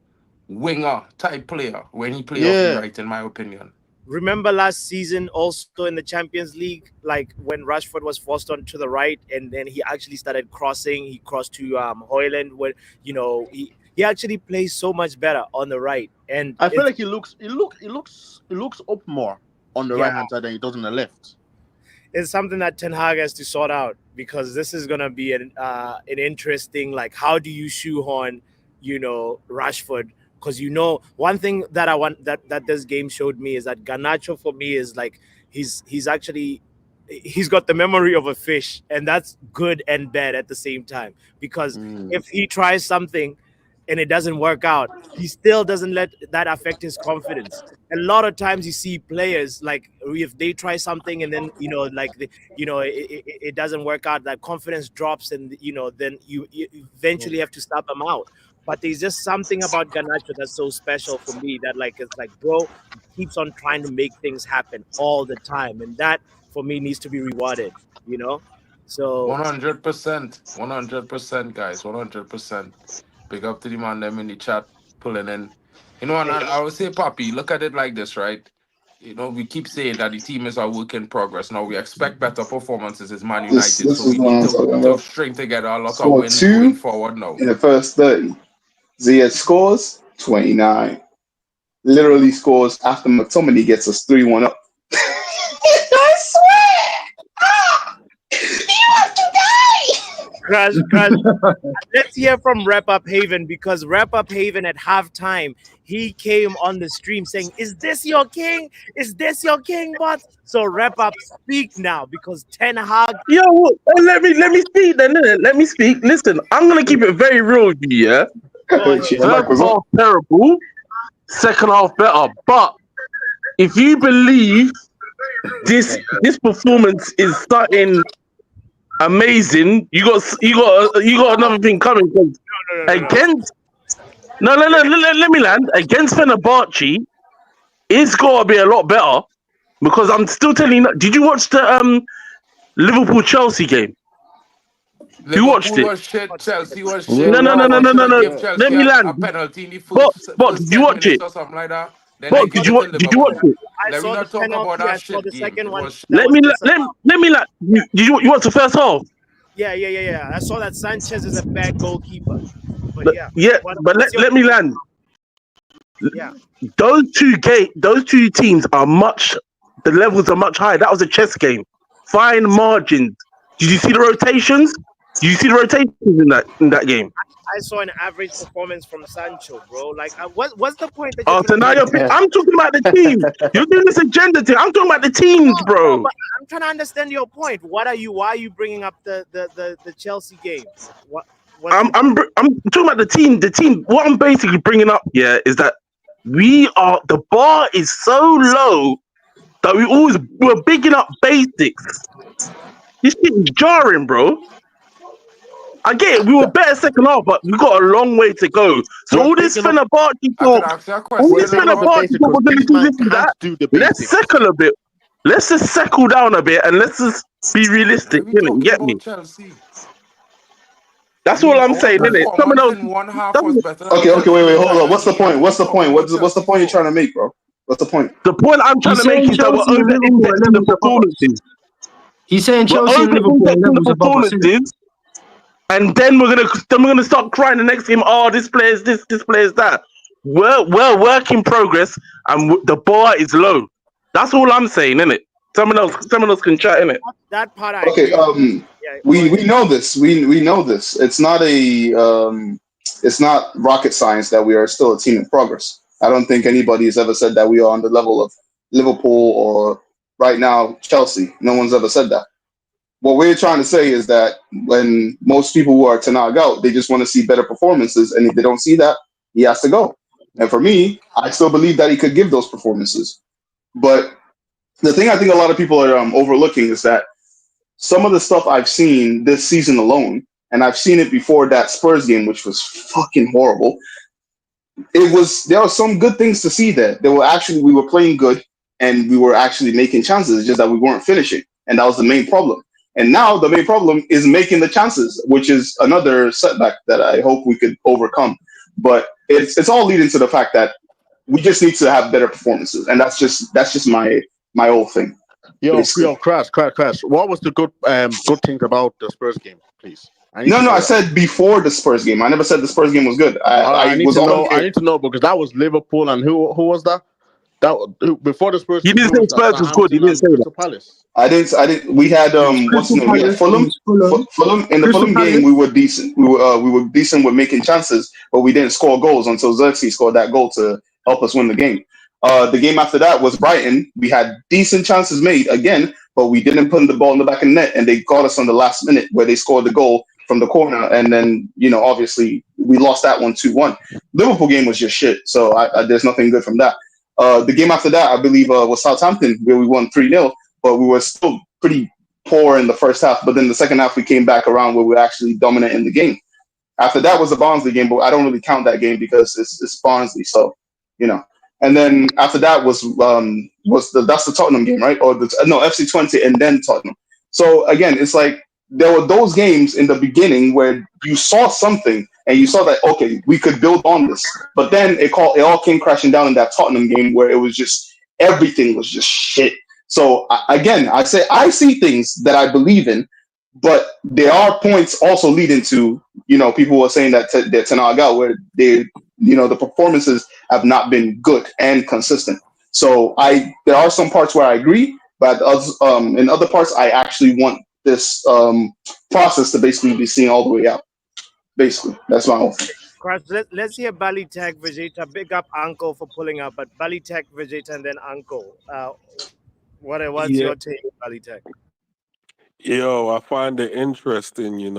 winger type player when he play off the yeah. right, in my opinion. Remember last season also in the Champions League, like when Rashford was forced onto the right and then he actually started crossing. He crossed to Hoyland, where he actually plays so much better on the right, and I feel it's like he looks up more on the yeah, right hand side than he does on the left. it's something that Ten Hag has to sort out because this is gonna be an interesting, like, how do you shoehorn Rashford because one thing that I want that this game showed me is that Garnacho for me is like he's actually he's got the memory of a fish, and that's good and bad at the same time. Because Mm. if he tries something and it doesn't work out, he still doesn't let that affect his confidence. A lot of times you see players like if they try something and then it doesn't work out, that confidence drops, and then you eventually have to stop them out. But there's just something about Ganacho that's so special for me that like it's like, bro, he keeps on trying to make things happen all the time, and that for me needs to be rewarded. You know, so 100%. 100%, guys. 100%. Big up to the man them in the chat pulling in. And I would say, Poppy, look at it like this, right? We keep saying that the team is a work in progress. Now we expect better performances as Man United, This so is we what need I'm to talking to about. string together a lot of Scored wins going 2 forward now. in the first 30. Ziyech scores 29. Literally scores after McTominay gets us 3-1 up. I swear! Ah! You have to die! Crash. Let's hear from Wrap Up Haven, because Wrap Up Haven at halftime he came on the stream saying, "Is this your king? Is this your king, bot?" So Wrap Up, speak now, because Ten Hag. Yo, let me speak then, innit? Let me speak. Listen, I'm gonna keep it very real with you, yeah? Go ahead. Shit, the First mic was on. half terrible, second half better. But if you believe this performance is something amazing, you got another thing coming. 'Cause No. against let me land against Fenerbahce. It's got to be a lot better, because I'm still telling you. Did you watch the Liverpool Chelsea game? Who watched Liverpool it? was shit. Chelsea was Yeah, shit. No, we no, all no, Man, no, they no, watched should no, it. have no. give Yeah. Let Chelsea me a land. penalty in the But first did you 10 watch minutes it? or something like that. Then they But give it to did you watch Liverpool. it? I Let me saw the not talk about penalty. I that saw shit the game. second It one. was That Let was me disallowed. you watch the first half? Yeah. I saw that Sanchez is a bad goalkeeper. But yeah, Yeah, but what's your let me land. yeah? Those two teams are much. The levels are much higher. That was a chess game. Fine margins. Did you see the rotations? Did you see the rotations in that game? I saw an average performance from Sancho, bro. Like, what's the point that you're Oh, so trying to now make? I'm talking about the team. You're doing this agenda thing. I'm talking about the teams, No, bro. but I'm trying to understand your point. Why are you bringing up the Chelsea game? What's I'm the I'm br- I'm talking about the team. The team. What I'm basically bringing up here is that the bar is so low that we're bigging up basics. This shit is jarring, bro. I get it. We were better second half, but we got a long way to go. So We're all this picking up. Fenerbahce I could talk, ask you a all We're this question picking up the now. Fenerbahce basics talk, because we're gonna this do man this and can't that. do the Let's basics. settle a bit. Let's just settle down a bit and let's just be realistic. Let me Innit? You talking get me? about Chelsea. I That's all mean, I'm our saying, innit? Someone performance else. in one half was Someone, better than Okay, Chelsea wait, the hold on. entire What's the game. point? What are What's we the talking point? about What's the Chelsea point you're for? trying to make, bro? What's the point? the point I'm trying He's to make saying is that we're Chelsea and over Liverpool are indexing the levels above us. performances. He's saying We're Chelsea and over Liverpool are indexing the levels above us. Innit? performances, and then we're gonna start crying the next game. Oh, this player's this player's that. We're work in progress, and the bar is low. That's all I'm saying, innit? Someone else can chat, innit? that part I Okay, agree with. Yeah, go we ahead. know this. We know this. It's not rocket science that we are still a team in progress. I don't think anybody has ever said that we are on the level of Liverpool or right now Chelsea. No one's ever said that. What we're trying to say is that when most people who are to knock out, they just want to see better performances, and if they don't see that, he has to go. And for me, I still believe that he could give those performances. But the thing I think a lot of people are overlooking is that some of the stuff I've seen this season alone, and I've seen it before that Spurs game, which was fucking horrible. There are some good things to see there. There were actually we were playing good and we were actually making chances, it's just that we weren't finishing. And that was the main problem. And now the main problem is making the chances, which is another setback that I hope we could overcome. But it's all leading to the fact that we just need to have better performances. And that's just my whole thing, basically. Crash. What was the good things about the Spurs game, please? I need No, to no, know I that. said before the Spurs game. I never said the Spurs game was good. I I need was to on know. I there. need to know because that was Liverpool, and who was that? Before the Spurs You game, didn't who say was that? Spurs was good. You Southampton didn't and say that. Crystal Palace. I didn't. We had It was what's Crystal the name? We had Palace. It Fulham. was Fulham. Fulham in the Crystal Fulham game, we Palace. were decent. We were decent with making chances, but we didn't score goals until Xerxes scored that goal to help us win the game. The game after that was Brighton. We had decent chances made again, but we didn't put the ball in the back of the net, and they got us on the last minute where they scored the goal from the corner, and then obviously we lost that one 2-1. Liverpool game was just shit, so there's nothing good from that. The game after that, I believe, was Southampton, where we won 3-0, but we were still pretty poor in the first half. But then the second half, we came back around where we were actually dominant in the game. After that was the Barnsley game, but I don't really count that game because it's Barnsley, so you know. And then after that was that's the Tottenham game, right? Or no, FC20 and then Tottenham. So again, it's like there were those games in the beginning where you saw something and you saw that okay, we could build on this. But then it all came crashing down in that Tottenham game where it was just everything was just shit. So again, I say I see things that I believe in, but there are points also leading to people were saying that they're Tenaga where the performances have not been good and consistent. So there are some parts where I agree, but in other parts I actually want this process to basically be seen all the way out. Basically, that's my whole thing. Cross, let's hear Balitech Vegeta. Big up Uncle for pulling up, but Balitech Vegeta and then Uncle. What's Yeah, your take, Balitech? yo, I find it interesting,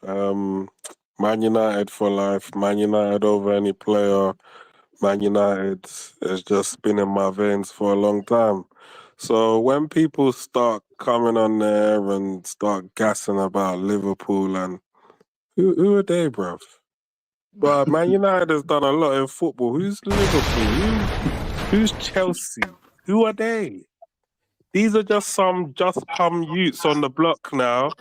Um, Man United for life, Man United over any player. Man United has just been in my veins for a long time. So when people start coming on there and start gassing about Liverpool and who are they, bruv? But Man United has done a lot in football. Who's Liverpool? Who's Chelsea? Who are they? These are just some just come youths on the block now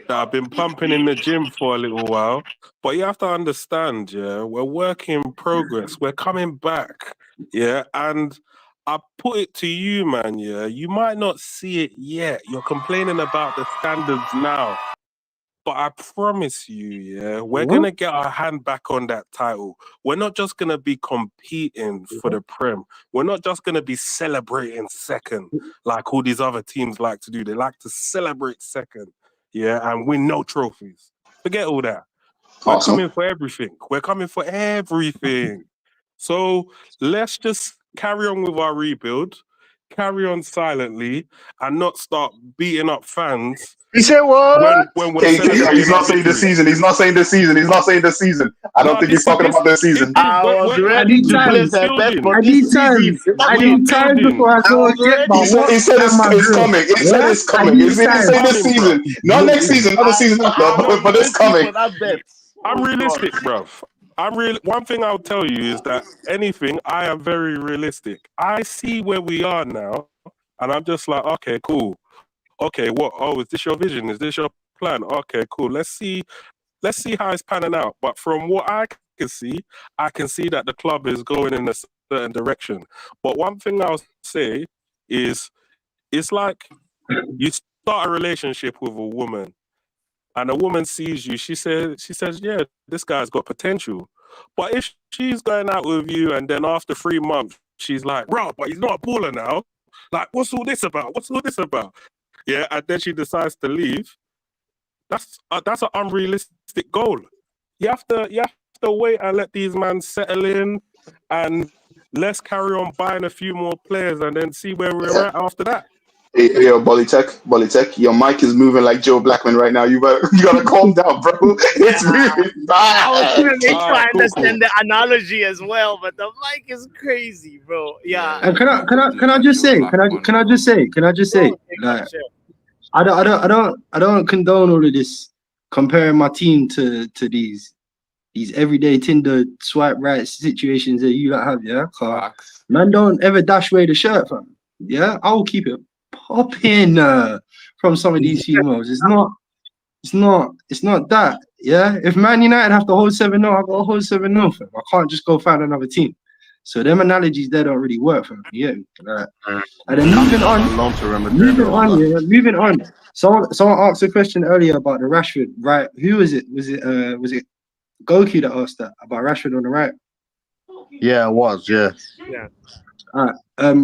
that have been pumping in the gym for a little while. But you have to understand, yeah, we're work in progress. We're coming back, yeah. And I put it to you, man, yeah, you might not see it yet. You're complaining about the standards now. But I promise you, yeah, we're going to get our hand back on that title. We're not just going to be competing for the Prem. We're not just going to be celebrating second like all these other teams like to do. They like to celebrate second, yeah, and win no trophies. Forget all that. We're Awesome. coming for everything. We're coming for everything. So let's just carry on with our rebuild, carry on silently, and not start beating up fans You say what? when we're Okay, he's celebrating our not saying this victories. season. He's not saying this season. He's not saying this season. I don't No, think he's talking about this season. I was we're I ready need to time. place we're a bet building. for I this need time. season. I We're need time building. before I I throw a was jet. But He ready. said, what he said am I it's doing? coming. He said Yeah, it's I coming. He need didn't It's time. say this coming, bro. season. Not next season. Not the season after. I was But it's waiting coming. for that bet. I'm Oh God. realistic, bruv. One thing I'll tell you is that anything, I am very realistic. I see where we are now, and I'm just like, okay, cool. Okay, what? Oh, is this your vision? Is this your plan? Okay, cool. Let's see how it's panning out. But from what I can see that the club is going in a certain direction. But one thing I'll say is it's like you start a relationship with a woman and a woman sees you, she says, yeah, this guy's got potential. But if she's going out with you and then after 3 months, she's like, bro, but he's not a baller now. Like, what's all this about? What's all this about? Yeah, and then she decides to leave. That's an unrealistic goal. You have to wait and let these men settle in, and let's carry on buying a few more players and then see where we're at after that. Hey, yo, Bolytech, your mic is moving like Joe Blackman right now. You gotta calm down, bro. It's moving I was bad. trying to make All sure I right, cool. understand the analogy as well, but the mic is crazy, bro. Yeah. And Yeah, you could do that just Joe say, Blackman, can I bro. just say, Bro, take up, like, share. I don't condone all of this comparing my team to these everyday Tinder swipe right situations that you don't have, yeah? 'Cause Facts. man, don't ever dash away the shirt, fam. Yeah, I will keep it popping from some of these females. It's not that. Yeah, if Man United have to hold 7-0, I got to hold 7-0, fam. I can't just go find another team. So them analogies there don't really work for me. Yeah, and then I'm known to remember all that. moving on. Someone asked a question earlier about the Rashford, right? Who was it? Was it Goku that asked that about Rashford on the right? Yeah, it was. Yeah. Yeah. All right.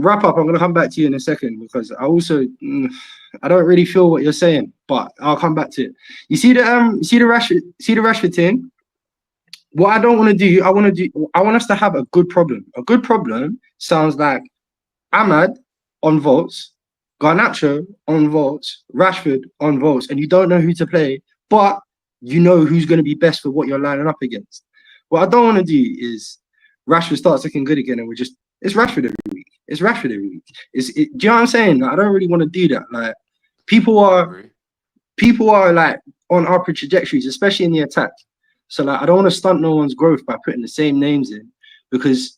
Wrap up. I'm gonna come back to you in a second because I also I don't really feel what you're saying, but I'll come back to it. You see the Rashford thing. What I don't want to do, I want us to have a good problem. A good problem sounds like Ahmad on votes, Garnacho on votes, Rashford on votes, and you don't know who to play, but you know who's going to be best for what you're lining up against. What I don't want to do is Rashford starts looking good again, and it's Rashford every week. It's Rashford every week. Do you know what I'm saying? Like, I don't really want to do that. Like people I are agree. like on upward trajectories, especially in the attack. So like I don't want to stunt no one's growth by putting the same names in because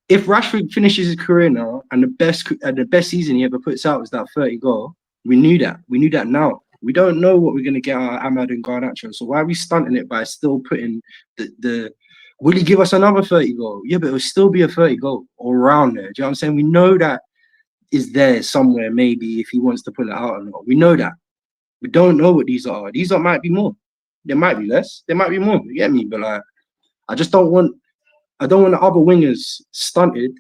if Rashford finishes his career now and the best season he ever puts out is that 30 goal, we knew that. We knew that now. We don't know what we're gonna get out of Ahmad and Garnacho. So why are we stunting it by still putting the will he give us another 30 goal? Yeah, but it'll still be a 30 goal all around there. Do you know what I'm saying? We know that is there somewhere, maybe if he wants to pull it out or not. We know that. We don't know what these are. These are might be more. There might be less. There might be more. You get me? But like I don't want the other wingers stunted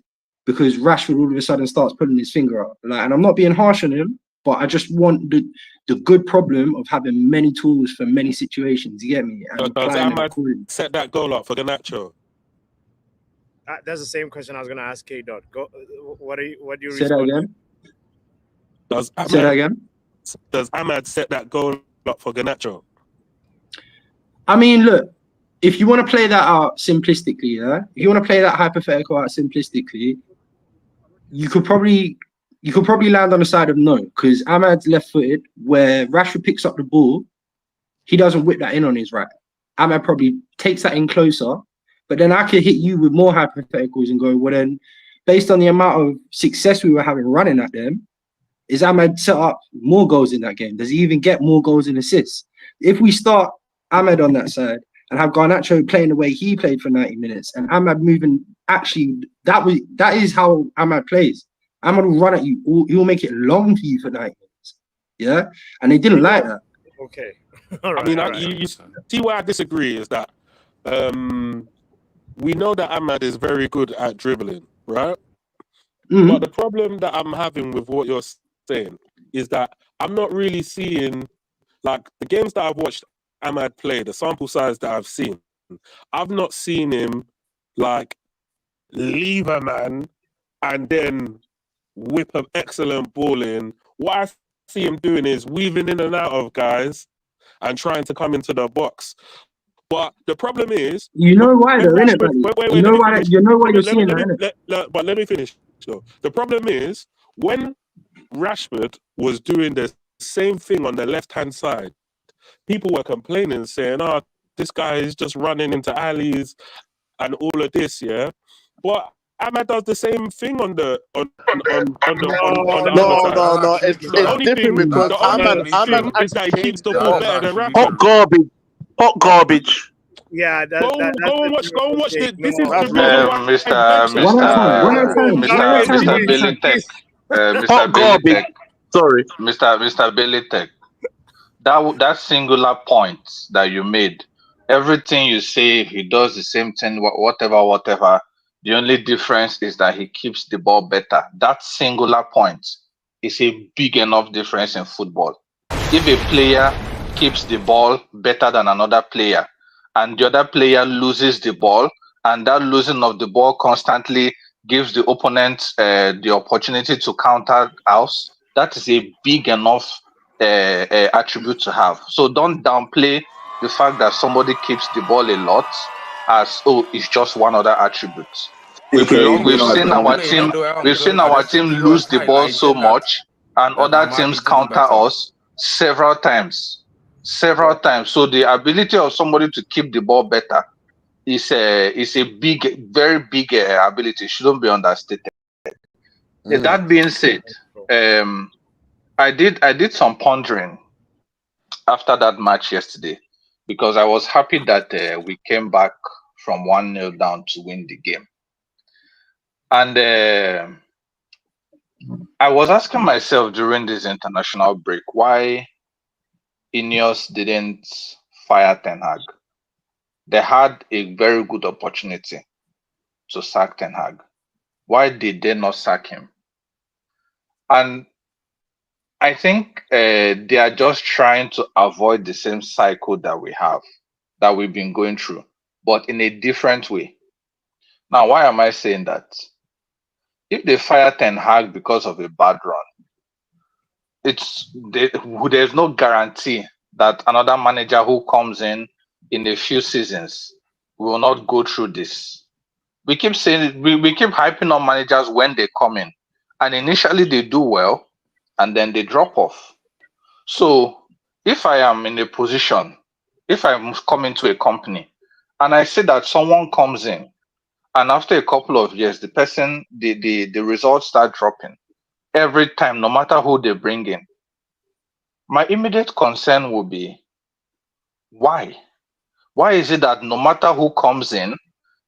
because Rashford all of a sudden starts putting his finger up. Like, and I'm not being harsh on him, but I just want the good problem of having many tools for many situations. You get me? And Does applying them Ahmad accordingly. set that goal up for Garnacho? That's the same question I was gonna ask K. Dot. Go. What do you Say that respond to? again. Does Say that Ahmad again. set that goal up for Garnacho? I mean, look, if you want to play that out simplistically, yeah, if you want to play that hypothetical out simplistically, you could probably land on the side of no, because Ahmad's left-footed, where Rashford picks up the ball, he doesn't whip that in on his right. Ahmad probably takes that in closer, but then I could hit you with more hypotheticals and go, well then, based on the amount of success we were having running at them, is Ahmad set up more goals in that game? Does he even get more goals and assists? If we start Ahmad on that side and have Garnacho playing the way he played for 90 minutes and Ahmad moving, actually, that is how Ahmad plays. Ahmad will run at you. He will make it long for you for 90 minutes. Yeah? And they didn't like that. Okay. All right. I mean, all right. you see where I disagree is that we know that Ahmad is very good at dribbling, right? Mhm. But the problem that I'm having with what you're saying is that I'm not really seeing, like, the games that I've watched Ahmad play, the sample size that I've seen, I've not seen him, like, leave a man and then whip an excellent ball in. What I see him doing is weaving in and out of guys and trying to come into the box. But the problem is, You know why when though, innit, Rashford, buddy? wait, You let know me why finish. you know why you're Let me, seeing that, innit? but let me finish. Though the problem is when Rashford was doing the same thing on the left hand side, people were complaining, saying, "Oh, this guy is just running into alleys and all of this." Yeah, but Ahmad does the same thing on the on the other No, side. no, no. The It's only different thing, because the only Ahmad thing is actually that he keeps changed the the ball game. better than Hot Rashford. garbage. Hot garbage. Yeah. Go, That's go the and watch. thing with Go and watch. okay. This is No. the That's reason wrong. why I bench him. One at a time, one at a time, No. one at a time, This one at a is time. Hot garbage. Sorry. Mr. Belitek, that singular point that you made, everything you say, he does the same thing, whatever. The only difference is that he keeps the ball better. That singular point is a big enough difference in football. If a player keeps the ball better than another player, and the other player loses the ball, and that losing of the ball constantly gives the opponent the opportunity to counter us, that is a big enough attribute to have. So don't downplay the fact that somebody keeps the ball a lot as it's just one other attribute. We've AKA, we've seen our team lose the ball so much, and other teams counter us several times. Several times. So the ability of somebody to keep the ball better is a big, very big ability. It shouldn't be understated. That being said, um, I did some pondering after that match yesterday because I was happy that we came back from 1-0 down to win the game. And I was asking myself during this international break why Ineos didn't fire Ten Hag. They had a very good opportunity to sack Ten Hag. Why did they not sack him? And I think they are just trying to avoid the same cycle that we've been going through, but in a different way. Now, why am I saying that? If they fire Ten Hag because of a bad run, there's no guarantee that another manager who comes in a few seasons will not go through this. We keep saying we keep hyping on managers when they come in, and initially they do well, and then they drop off. So if I am in a position, if I'm coming to a company, and I see that someone comes in, and after a couple of years, the results start dropping every time, no matter who they bring in, my immediate concern will be why? Why is it that no matter who comes in,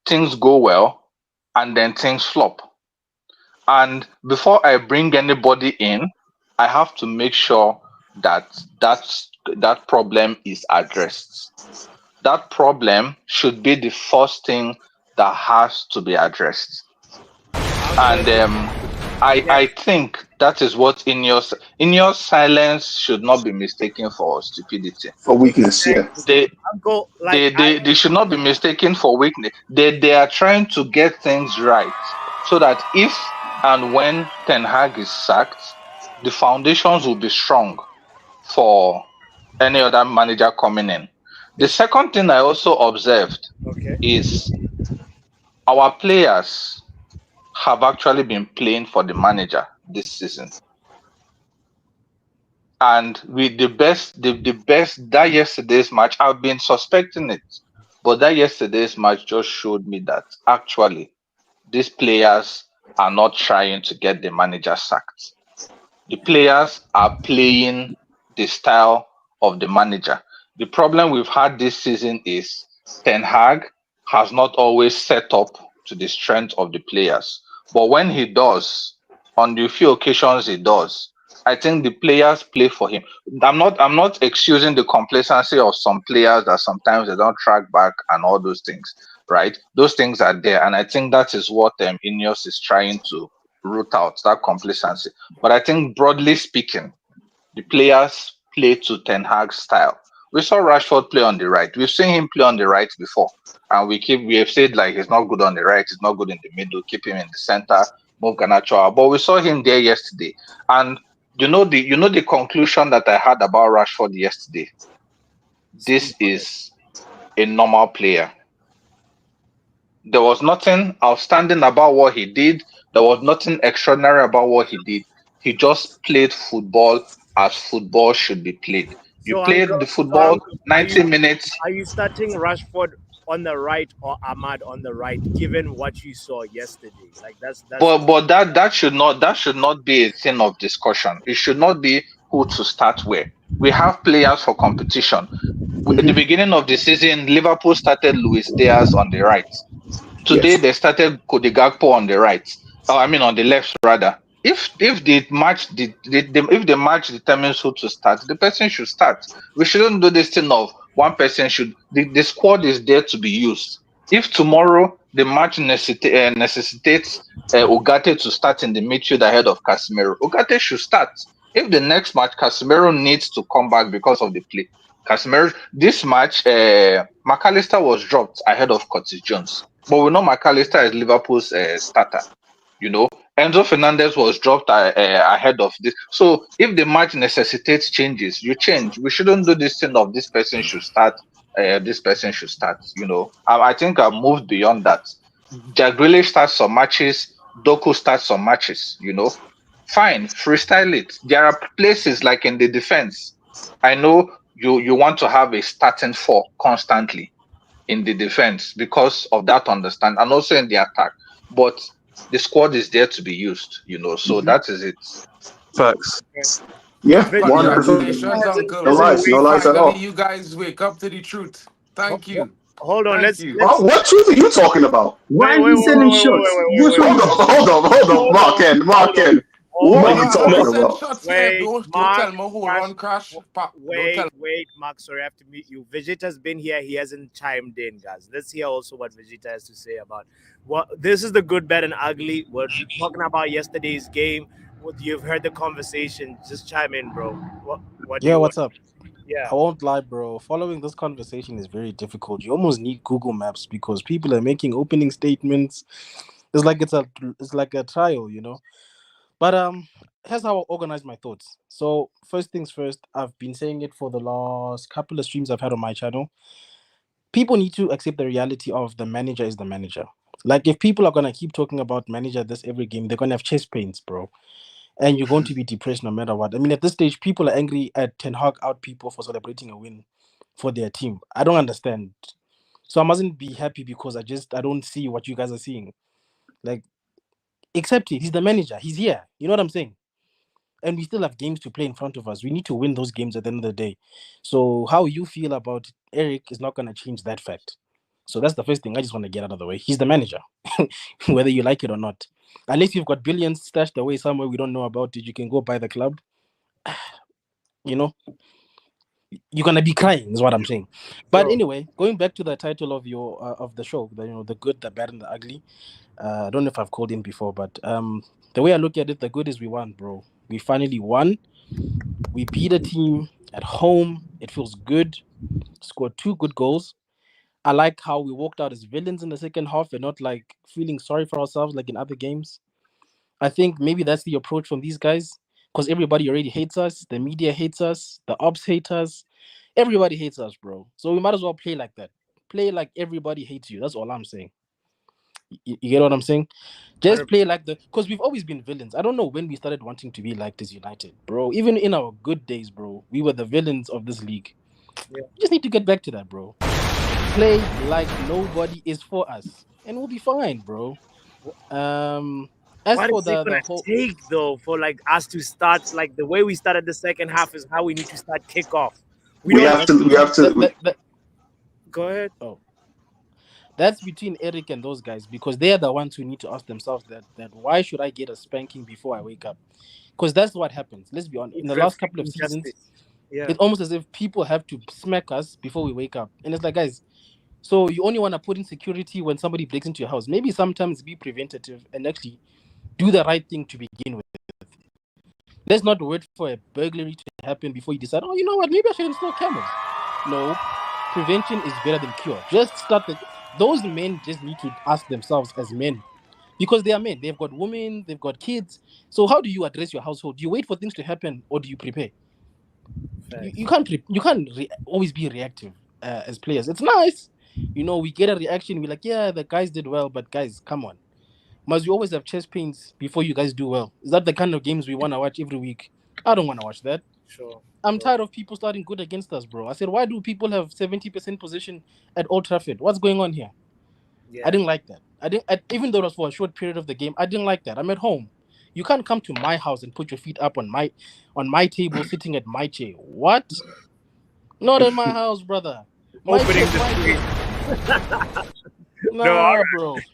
things go well and then things flop? And before I bring anybody in, I have to make sure that problem is addressed. That problem should be the first thing that has to be addressed. And I think that is what in your silence should not be mistaken for stupidity. For weakness, yeah. They I'll go they should not be mistaken for weakness. They are trying to get things right so that if and when Ten Hag is sacked, the foundations will be strong for any other manager coming in. The second thing I also observed okay. is our players have actually been playing for the manager this season. And with the best that yesterday's match, I've been suspecting it, but that yesterday's match just showed me that actually these players are not trying to get the manager sacked. The players are playing the style of the manager. The problem we've had this season is Ten Hag has not always set up to the strength of the players. But when he does, on the few occasions he does, I think the players play for him. I'm not excusing the complacency of some players that sometimes they don't track back and all those things, right? Those things are there, and I think that is what Ineos is trying to root out, that complacency. But I think broadly speaking, the players play to Ten Hag's style. We saw Rashford play on the right. We've seen him play on the right before, and we have said like he's not good on the right, he's not good in the middle. Keep him in the center, move Garnacho. But we saw him there yesterday, and the conclusion that I had about Rashford yesterday. This is a normal player. There was nothing outstanding about what he did. There was nothing extraordinary about what he did. He just played football as football should be played. You So played Uncle, the football 90 minutes. are you starting Rashford on the right or Ahmad on the right, given what you saw yesterday? Like that's But that should not be a thing of discussion. It should not be who to start where. We have players for competition. At the Hmm. beginning of the season, Liverpool started Luis Diaz on the right. Today Yes. they started Cody Gakpo on the right. I mean on the left rather. If the match determines who to start, the person should start. We shouldn't do this thing of one person should. The squad is there to be used. If tomorrow the match necessitates Ugarte to start in the midfield ahead of Casemiro, Ugarte should start. If the next match Casemiro needs to come back because of the play, Casemiro. This match, McAllister was dropped ahead of Curtis Jones. But we know McAllister is Liverpool's starter. You know, Enzo Fernandez was dropped ahead of this. So if the match necessitates changes, you change. We shouldn't do this thing of this person should start. This person should start. I think I've moved beyond that. Jack Grealish starts some matches. Doku starts some matches. Fine, freestyle it. There are places like in the defense. I know you want to have a starting four constantly in the defense because of that understand and also in the attack. But the squad is there to be used, so Hmm. that is it. Facts. Yeah, Vin, 100%. Congratulations, No Uncle. is it lies, no week lies at Finally, all. you guys wake up to the truth. ho- Thank ho- you. hold on, Thank let's you. let's What truth are you talking about? Why wait, is wait, he wait, sending wait, wait, wait, shots? wait, wait, What's wait, wrong Hold wait. with up, this? hold up, hold up, Hold on, Mark hold on, Ken. What are hold Man, you I on, haven't talking hold on. sent about? shots yet. Wait, Don't Mark, tell me who Mark, run crash. w- Pop, don't tell. wait, Mark. Sorry, I have to meet you. Vegeta's been here. He hasn't chimed in, guys. Let's hear also what Vegeta has to say about what this is the good, bad, and ugly. We're talking about yesterday's game. What you've heard the conversation. Just chime in, bro. What do Yeah, you want? what's up? Yeah, I won't lie, bro. Following this conversation is very difficult. You almost need Google Maps because people are making opening statements. It's like a trial, you know. But here's how I organize my thoughts. So first things first, I've been saying it for the last couple of streams I've had on my channel. People need to accept the reality of the manager is the manager. Like if people are gonna keep talking about manager this every game, they're gonna have chest pains, bro, and you're going to be depressed no matter what. I mean, at this stage, people are angry at Ten Hag out people for celebrating a win for their team. I don't understand. So I mustn't be happy because I don't see what you guys are seeing. Like, accept it. He's the manager. He's here. You know what I'm saying? And we still have games to play in front of us. We need to win those games at the end of the day. So how you feel about Eric is not gonna change that fact. So that's the first thing I just want to get out of the way. He's the manager, whether you like it or not. Unless you've got billions stashed away somewhere we don't know about it, you can go buy the club. You know, you're gonna be crying, is what I'm saying. But sure. anyway, going back to the title of your of the show, the good, the bad, and the ugly. I don't know if I've called in before, but the way I look at it, the good is we won, bro. We finally won. We beat a team at home. It feels good. Scored 2 good goals. I like how we walked out as villains in the second half and not like feeling sorry for ourselves like in other games. I think maybe that's the approach from these guys because everybody already hates us. The media hates us. The ops hate us. Everybody hates us, bro. So we might as well play like that. Play like everybody hates you. That's all I'm saying. You get what I'm saying? Just Hundred play like because we've always been villains. I don't know when we started wanting to be liked as United, bro. Even in our good days, bro, we were the villains of this league. yeah. We just need to get back to that, bro. Play like nobody is for us, and we'll be fine, bro. Um, as What for is it gonna the whole, take though for like us to start like the way we started the second half is how we need to start kickoff. We We don't yeah, have have that's to. We between have to. that. go ahead. Oh, that's between Eric and those guys because they are the ones who need to ask themselves that why should I get a spanking before I wake up? Because that's what happens. Let's be honest. In the last couple of seasons, Injustice. Yeah. it's almost as if people have to smack us before we wake up, and it's like, guys, so you only want to put in security when somebody breaks into your house. Maybe sometimes be preventative and actually do the right thing to begin with. Let's not wait for a burglary to happen before you decide, oh, you know what, maybe I should install cameras. No, prevention is better than cure. Just start those men just need to ask themselves as men. Because they are men, they've got women, they've got kids. So how do you address your household? Do you wait for things to happen or do you prepare? You Facts. can't always be reactive as players. It's nice, we get a reaction. We're like, yeah, the guys did well, but guys, come on. Must you always have chest pains before you guys do well? Is that the kind of games we want to watch every week? I don't want to watch that. Sure. I'm Sure. tired of people starting good against us, bro. I said, why do people have 70% position at Old Trafford? What's going on here? I Yeah. didn't like that. Even though it was for a short period of the game, I didn't like that. I'm at home. You can't come to my house and put your feet up on my table, sitting at my chair. What? Not in my house, brother. My chair Opening is the my street. chair. No, all Nah, bro.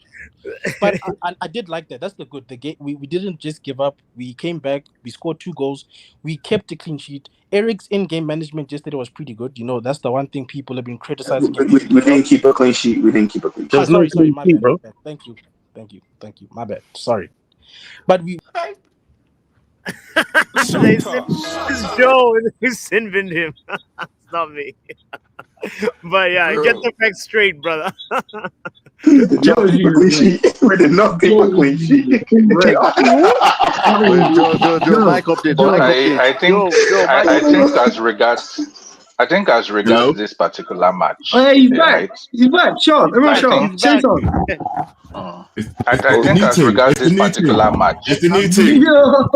But I did like that. That's the good. The game we didn't just give up. We came back. We scored 2 goals. We kept a clean sheet. Eric's in-game management yesterday was pretty good. That's the one thing people have been criticizing him We yesterday didn't about. keep a clean sheet. We didn't keep a clean There's sheet. no Sorry, clean my sheet, bad, my bro. bad. Thank you. My bad. Sorry, but we it's, Super. it's Joe who's sinbined him. It's not me. But yeah, get Bro. the facts straight, brother. We did Joe not is keep a you, clean bro. sheet. We did not keep a Joe is clean sheet. you. Right. Wait, Joe, Joe, mic update, But mic Joe. update. I think Joe, Mike. I think as regards Hello. this particular Oh, match, yeah, he's back. right? He's back. Sharp. He's Everyone I back. sharp. think He's Say back. something. mm, I It's the think new as thing. regards It's the this new thing. particular match, It's the new thing.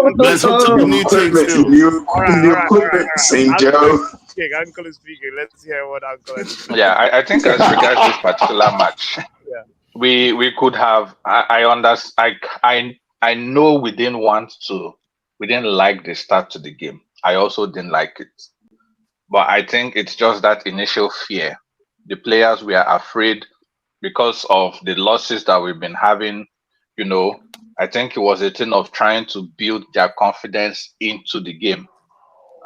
Uncle is Let's hook up the speaking. New new thing equipment, still. All right, new all right, all right, equipment, all right. St. Uncle is Joe. speaking. Uncle is speaking. Let's hear what Uncle has to say. yeah, I think as regards this particular match, Yeah. we could have. I understand. I know we didn't like the start to the game. I also didn't like it, but I think it's just that initial fear. The players were afraid because of the losses that we've been having. I think it was a thing of trying to build their confidence into the game.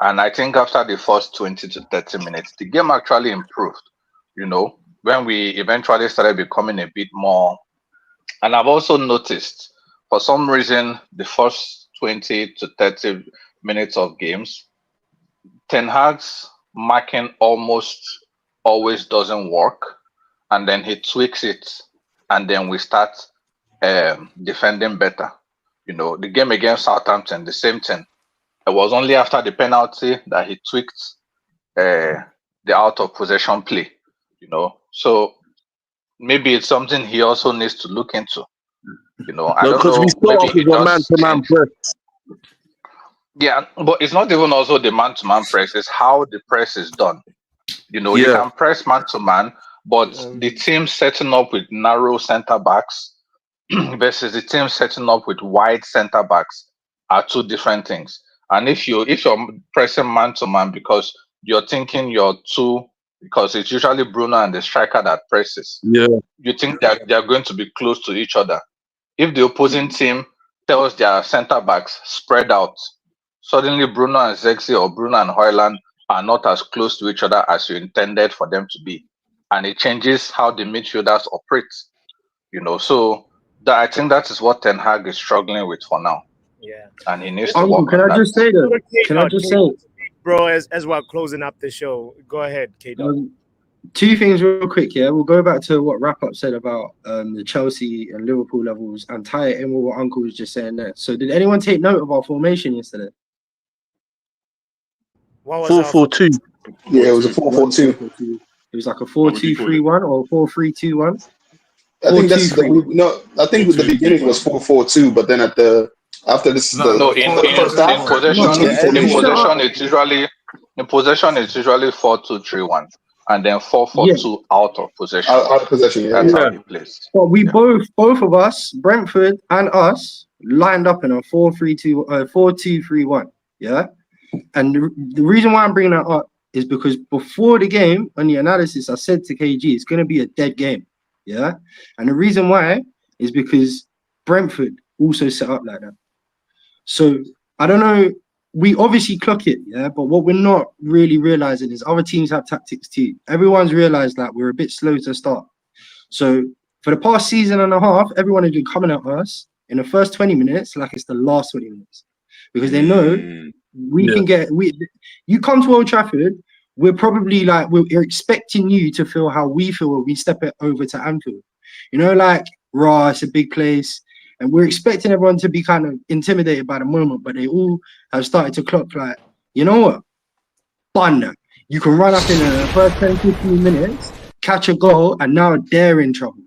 And I think after the first 20 to 30 minutes, the game actually improved, when we eventually started becoming a bit more. And I've also noticed, for some reason, the first 20 to 30 minutes of games, Ten Hag's marking almost always doesn't work. And then he tweaks it. And then we start defending better. The game against Southampton, the same thing. It was only after the penalty that he tweaked the out of possession play. So maybe it's something he also needs to look into. I No, don't because we know. start Maybe off with it a just man-to-man changed. press. Yeah, but it's not even also the man-to-man press. It's how the press is done. You Yeah. can press man-to-man, but the team setting up with narrow center backs versus the team setting up with wide center backs are two different things. And if you're pressing man to man because you're thinking because it's usually Bruno and the striker that presses, Yeah. you think that they're going to be close to each other. If the opposing team tells their center backs spread out, suddenly Bruno and Zexi or Bruno and Hoyland are not as close to each other as you intended for them to be. And it changes how the midfielders operate. So I think that is what Ten Hag is struggling with for now. Yeah. And he needs to Uncle, work can on I that. just say that? Can I just say, bro, as well, closing up the show. Go ahead, K Dog. Two things real quick, yeah. We'll go back to what Wrap Up said about the Chelsea and Liverpool levels and tie it in with what Uncle was just saying there. So did anyone take note of our formation yesterday? What was 4-4-2. Yeah, it was a 4-4-2. It was like a 4-2-3-1 or 4-3-2-1. I think I think with the beginning was 4-4-2, but then after this, No, the first half, in possession it's usually 4-2-3-1, and then 4-4-2 out of possession. Out of possession, That's how he plays. But we both of us, Brentford and us, lined up in a 4-2-3-1. Yeah, and the reason why I'm bringing that up is because before the game, on the analysis, I said to KG, it's going to be a dead game. Yeah, and the reason why is because Brentford also set up like that. So I don't know. We obviously clock it, yeah, but what we're not really realizing is other teams have tactics too. Everyone's realized that we're a bit slow to start. So for the past season and a half, everyone has been coming at us in the first 20 minutes like it's the last 20 minutes because they know you come to Old Trafford, we're probably like we're expecting you to feel how we feel when we step it over to Anfield. Raw, it's a big place. And we're expecting everyone to be kind of intimidated by the moment, but they all have started to clock like, you know what? Fun that. You can run up in the first 10, 15 minutes, catch a goal, and now they're in trouble.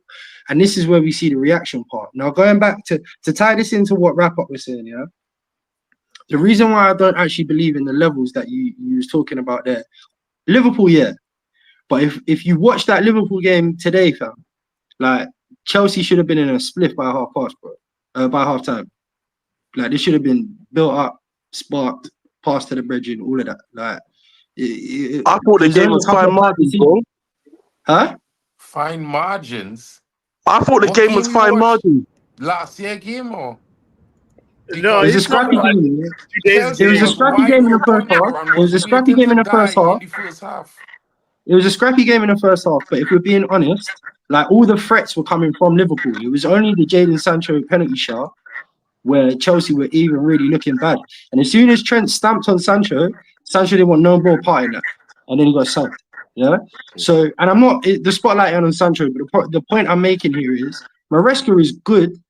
And this is where we see the reaction part. Now, going back to tie this into what Wrap Up was saying, yeah? The reason why I don't actually believe in the levels that you was talking about there, Liverpool, yeah. But if you watch that Liverpool game today, fam, like, Chelsea should have been in a split by half past, bro. By half time. Like, this should have been built up, sparked, passed to the bridging, all of that. Like, I thought the game was fine margins, bro. Huh? Fine margins? I thought the game was fine margins. Last year game or? No, it was a scrappy game. It was a scrappy game in the first half. It was a scrappy game in the first half. It was a scrappy game in the first half, but if we're being honest, like all the threats were coming from Liverpool. It was only the Jadon Sancho penalty shot where Chelsea were even really looking bad. And as soon as Trent stamped on Sancho didn't want no more part in that. And then he got subbed. Yeah. So, and I'm not the spotlight on Sancho, but the point I'm making here is Maresca is good,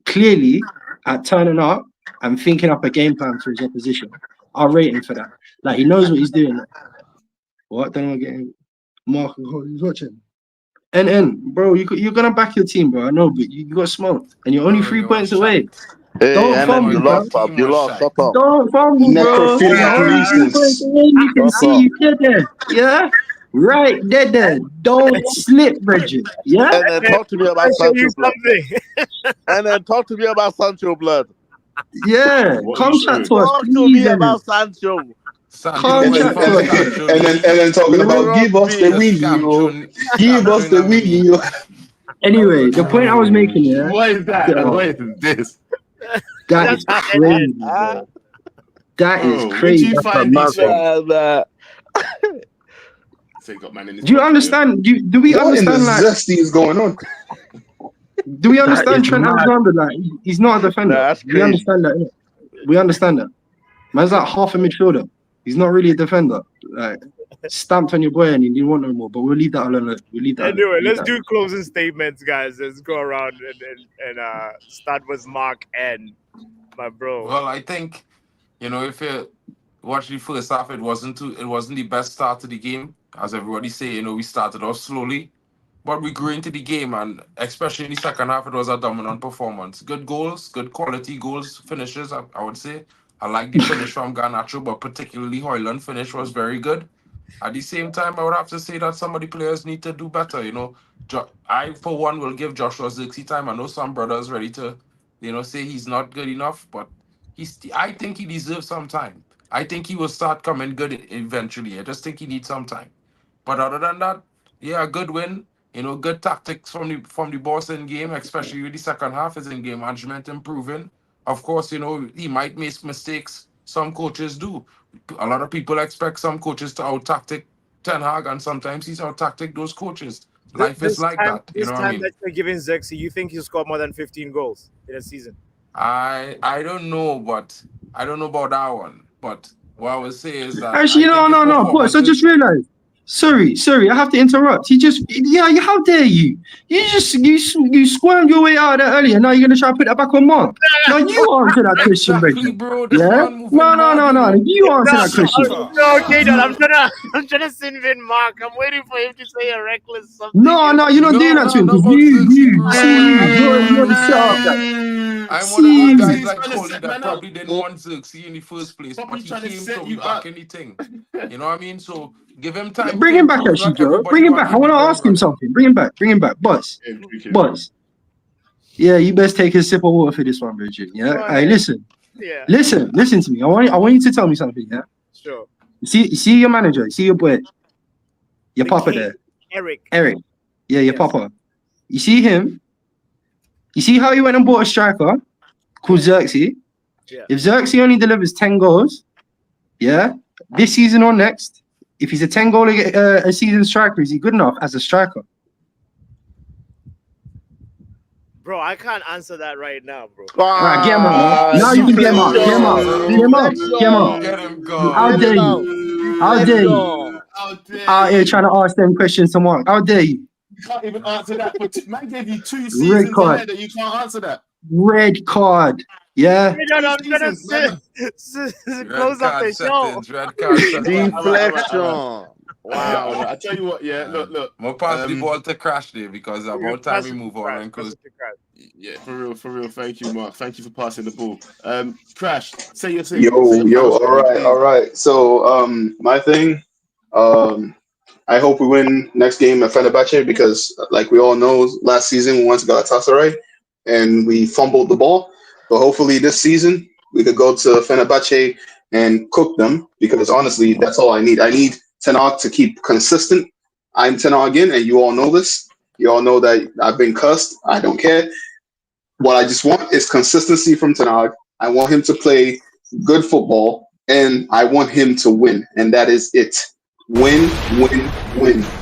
clearly, at turning up and thinking up a game plan for his opposition. I'll rate him for that. Like, he knows what he's doing. What? Don't get him. Mark, who's watching? And bro, you're gonna back your team, bro. I know, but you got smoked, and you're only 3 points away. Hey, don't fumble, you lost, fam. You lost. Shut up. Don't fumble, bro. You can see you get there. Yeah, right there. Don't slip, Bridget. Yeah. And then talk to me about Sancho blood. And then talk to me about Sancho blood. Yeah, come chat to us. Talk to me about Sancho. And then talking about give us the win, you know. Give us the win, you know. Anyway, the point I was making, yeah, What is that? oh, What is this? that That's is how it crazy, ended. bro. That is Bro, where'd crazy. you That's a find mad these one. things? Nah. So you got man in this Do you pocket, yeah? understand? Do we What in the understand? Like, zesty is going on? do we That is understand Trent mad. Alexander? Like, he's not a defender. Nah, that's We crazy. understand that. Innit? We understand that. Man's like half a midfielder. He's not really a defender. Like, stamped on your boy, and he didn't want no more. But we'll leave that alone. We'll leave that alone. Anyway, Leave let's that do alone. closing statements, guys. Let's go around and start with Mark and my bro. Well, I think, if you watch the first half, it wasn't the best start to the game. As everybody say, we started off slowly, but we grew into the game, and especially in the second half, it was a dominant performance. Good goals, good quality goals, finishes, I would say. I like the finish from Garnacho, but particularly Hoyland finish was very good. At the same time, I would have to say that some of the players need to do better. I, for one, will give Joshua Zirkzee time. I know some brothers ready to, say he's not good enough, but I think he deserves some time. I think he will start coming good eventually. I just think he needs some time. But other than that, yeah, a good win. Good tactics from the boss in game, especially with the second half, is in game management improving. Of course, he might make mistakes. Some coaches do. A lot of people expect some coaches to out tactic Ten Hag, and sometimes he's out tactic those coaches. Life is This like time, that. You this know what I time mean? that you're giving Zexi, you think he'll score more than 15 goals in a season? I don't know, but I don't know about that one. But what I would say is that Actually, I think his no. Boss, I just performances. realized. Sorry, I have to interrupt. How dare you? You squirmed your way out of there earlier. Now you're gonna try to put that back on Mark. Now you answer that question, Exactly, Bridget. bro. This Yeah? man moving mad, No. You answer that question. No, okay, no, I'm trying to send in Mark. I'm waiting for him to say a reckless something. No, you're not doing No, that to him no because about Xerxes, bro. I'm one of those you're people. the shut up guy. I'm one of those See guys you. like Trying to Coley set that man up. probably didn't want Xerxes in the first place, but Probably he trying to came, so set we you back up. anything. You know what I mean? So give him time to Bring him back, improve. actually, Not Joe. everybody Bring him want back. to I hit the want to ground ask him running. something. Bring him back. Buzz. Yeah, you best take a sip of water for this one, Bridget. Yeah. Go Hey, ahead. listen. Yeah, Listen to me. I want you to tell me something. Yeah. sure. You see your manager. You see your boy. Your The papa king, there, Eric. Eric. Yeah, your Yes. papa. You see him. You see how he went and bought a striker called Xerxes. Yeah. If Xerxes only delivers 10 goals, yeah, this season or next, if he's a 10 goal a season striker, is he good enough as a striker? Bro, I can't answer that right now, bro. All right, get him out. Yeah? Now you can get him out. Get him out. Bro. Get him out. Get him How gone. dare you? How dare you? How dare Out here you? trying to ask them questions to Mark. How dare you? You can't even answer that. Man gave you 2 Red seasons card. ahead and you can't answer that. Red card. Yeah. Hey, no, I'm trying to Red close up card the show. settings. Red card settings. All right. Deflection. Wow. I tell you what, yeah, look. I'm gonna pass the ball to Crash there because about time Pass we it to move on Crash, and pass close. it to Crash. Yeah, for real. Thank you, Mark. Thank you for passing the ball. Crash, say your thing. Say Yo, your pounds for me, all please. right. So, my thing, I hope we win next game at Fenerbahce because, like we all know, last season we went to Galatasaray and we fumbled the ball. But hopefully this season we could go to Fenerbahce and cook them because honestly, that's all I need. I need Ten Hag to keep consistent. I'm Ten Hag again, and you all know this. You all know that I've been cussed. I don't care. What I just want is consistency from Ten Hag. I want him to play good football, and I want him to win, and that is it. Win.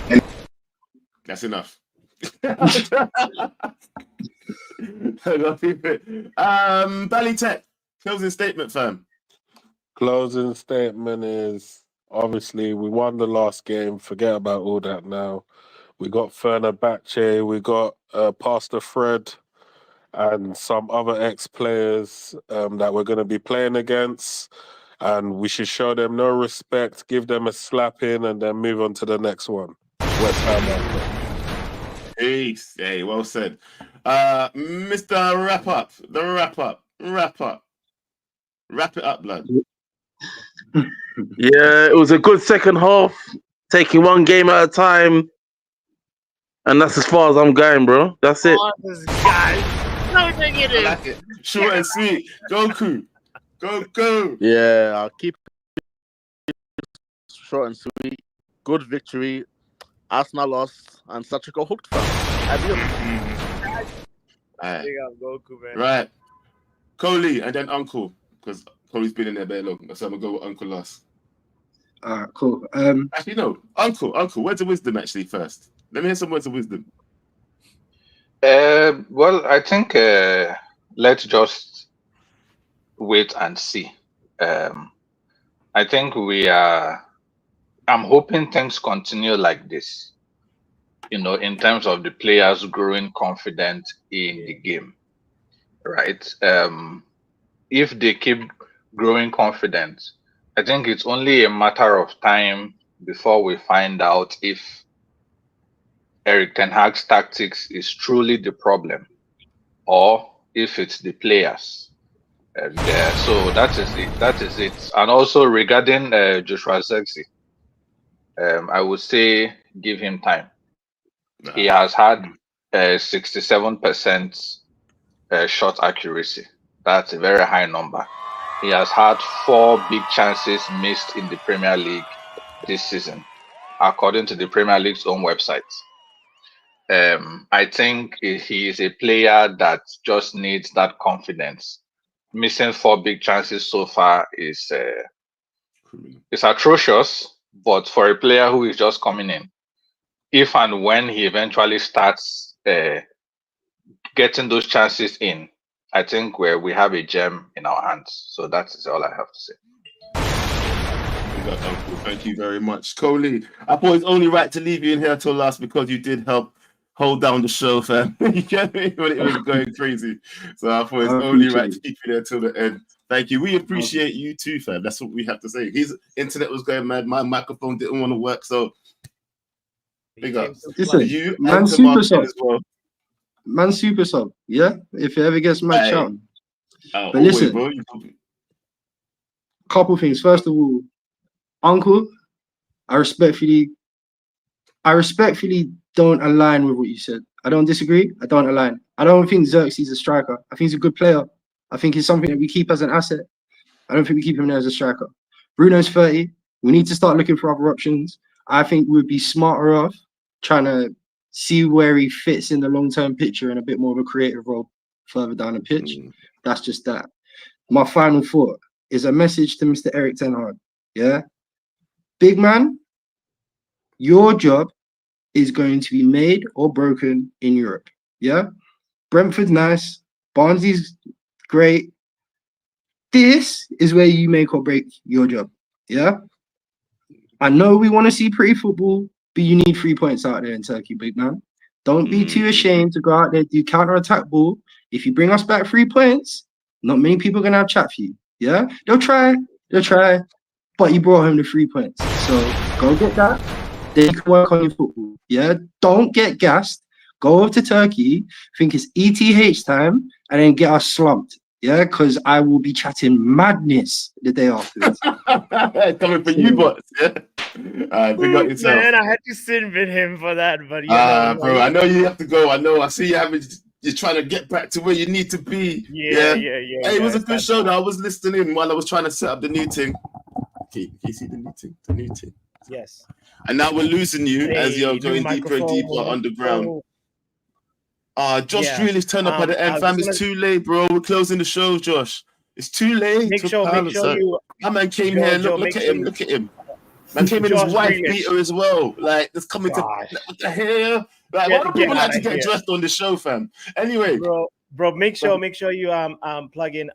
And That's enough. Bally Tech, closing statement, fam. Closing statement is obviously we won the last game. Forget about all that now. We got Fenerbahce, we got Pastor Fred, and some other ex-players that we're going to be playing against. And we should show them no respect, give them a slap in, and then move on to the next one. West Ham after. Peace. Hey, well said. Mr. Wrap Up. Wrap it up, blood. Yeah, it was a good second half, taking one game at a time, and that's as far as I'm going, bro. That's it. Oh, this guy. No, take it I in. like it. Short and sweet. Goku. Go. Yeah, I'll keep it short and sweet. Good victory. Arsenal lost, and such a go hooked, fam. Alright. Big up Goku, man. Right. Coley and then Uncle, because Coley's been in there very long. So I'm gonna go with Uncle last. All right, cool. Actually, no, Uncle, words of wisdom. Actually, first, let me hear some words of wisdom. Well, I think let's just wait and see. I think I'm hoping things continue like this, in terms of the players growing confident in the game, right? If they keep growing confident, I think it's only a matter of time before we find out if Eric Ten Hag's tactics is truly the problem or if it's the players. And so that is it. That is it. And also regarding Joshua Zexi, I would say give him time. He has had 67% shot accuracy. That's a very high number. He has had 4 big chances missed in the Premier League this season, according to the Premier League's own website. I think he is a player that just needs that confidence. Missing 4 big chances so far is it's atrocious, but for a player who is just coming in, if and when he eventually starts getting those chances in, I think we have a gem in our hands. So that is all I have to say. Thank you very much, Coley. I thought it's only right to leave you in here till last because you did help hold down the show, fam. You get me when it was going crazy. So I thought it's only right to keep you there till the end. Thank you. We appreciate you too, fam. That's what we have to say. His internet was going mad. My microphone didn't want to work, so big up. Listen, You man, and to super Martin sub. as well. Man, super sub. Yeah, if it ever gets mad, shout. But always, listen, bro. couple things. First of all, Uncle, I respectfully don't align with what you said. I don't disagree. I don't align. I don't think Xerxes a striker. I think he's a good player. I think he's something that we keep as an asset. I don't think we keep him there as a striker. Bruno's 30. We need to start looking for other options. I think we'd be smarter off trying to see where he fits in the long-term picture in a bit more of a creative role further down the pitch. That's just that. My final thought is a message to Mr. Eric Ten Hag. Yeah? Big man, your job is going to be made or broken in Europe. Yeah? Brentford's nice. Barnsley's great. This is where you make or break your job. Yeah? I know we want to see pretty football, but you need 3 points out there in Turkey, big man. Don't be too ashamed to go out there, do counter-attack ball. If you bring us back 3 points, not many people are going to have chat for you. Yeah? They'll try, but you brought home the 3 points. So go get that. Then you can work on your football. Yeah? Don't get gassed. Go over to Turkey, think it's ETH time, and then get us slumped. Yeah, because I will be chatting madness the day afterwards. Coming for you, but yeah. Big up yourself. Man, I had to sit with him for that, but bro, I know you have to go. I know. I see you you're trying to get back to where you need to be. Yeah. Hey, it was a good show. Though. I was listening while I was trying to set up the new thing. Okay, you see the new thing. Yes. And now we're losing you as you're going deeper and deeper underground. Josh Grealish turned up at the end, fam. It's too late, bro. We're closing the show, Josh. It's too late. Make sure you. My man came here. Look at him. Look at him. Man came in his wife beater as well. Like, that's coming to what the hell? Like, why do people like to get dressed on the show, fam? Anyway, bro, make sure you plug in.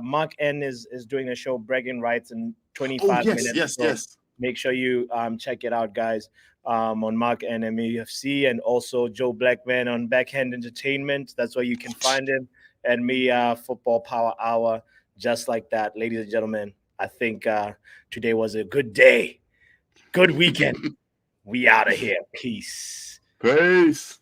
Mark N is doing a show, bragging rights in 25 minutes. Yes. Make sure you check it out, guys. On Mark and MUFC, and also Joe Blackman on Backhand Entertainment. That's where you can find him. And me, Football Power Hour, just like that. Ladies and gentlemen, I think today was a good day. Good weekend. We out of here. Peace. Peace.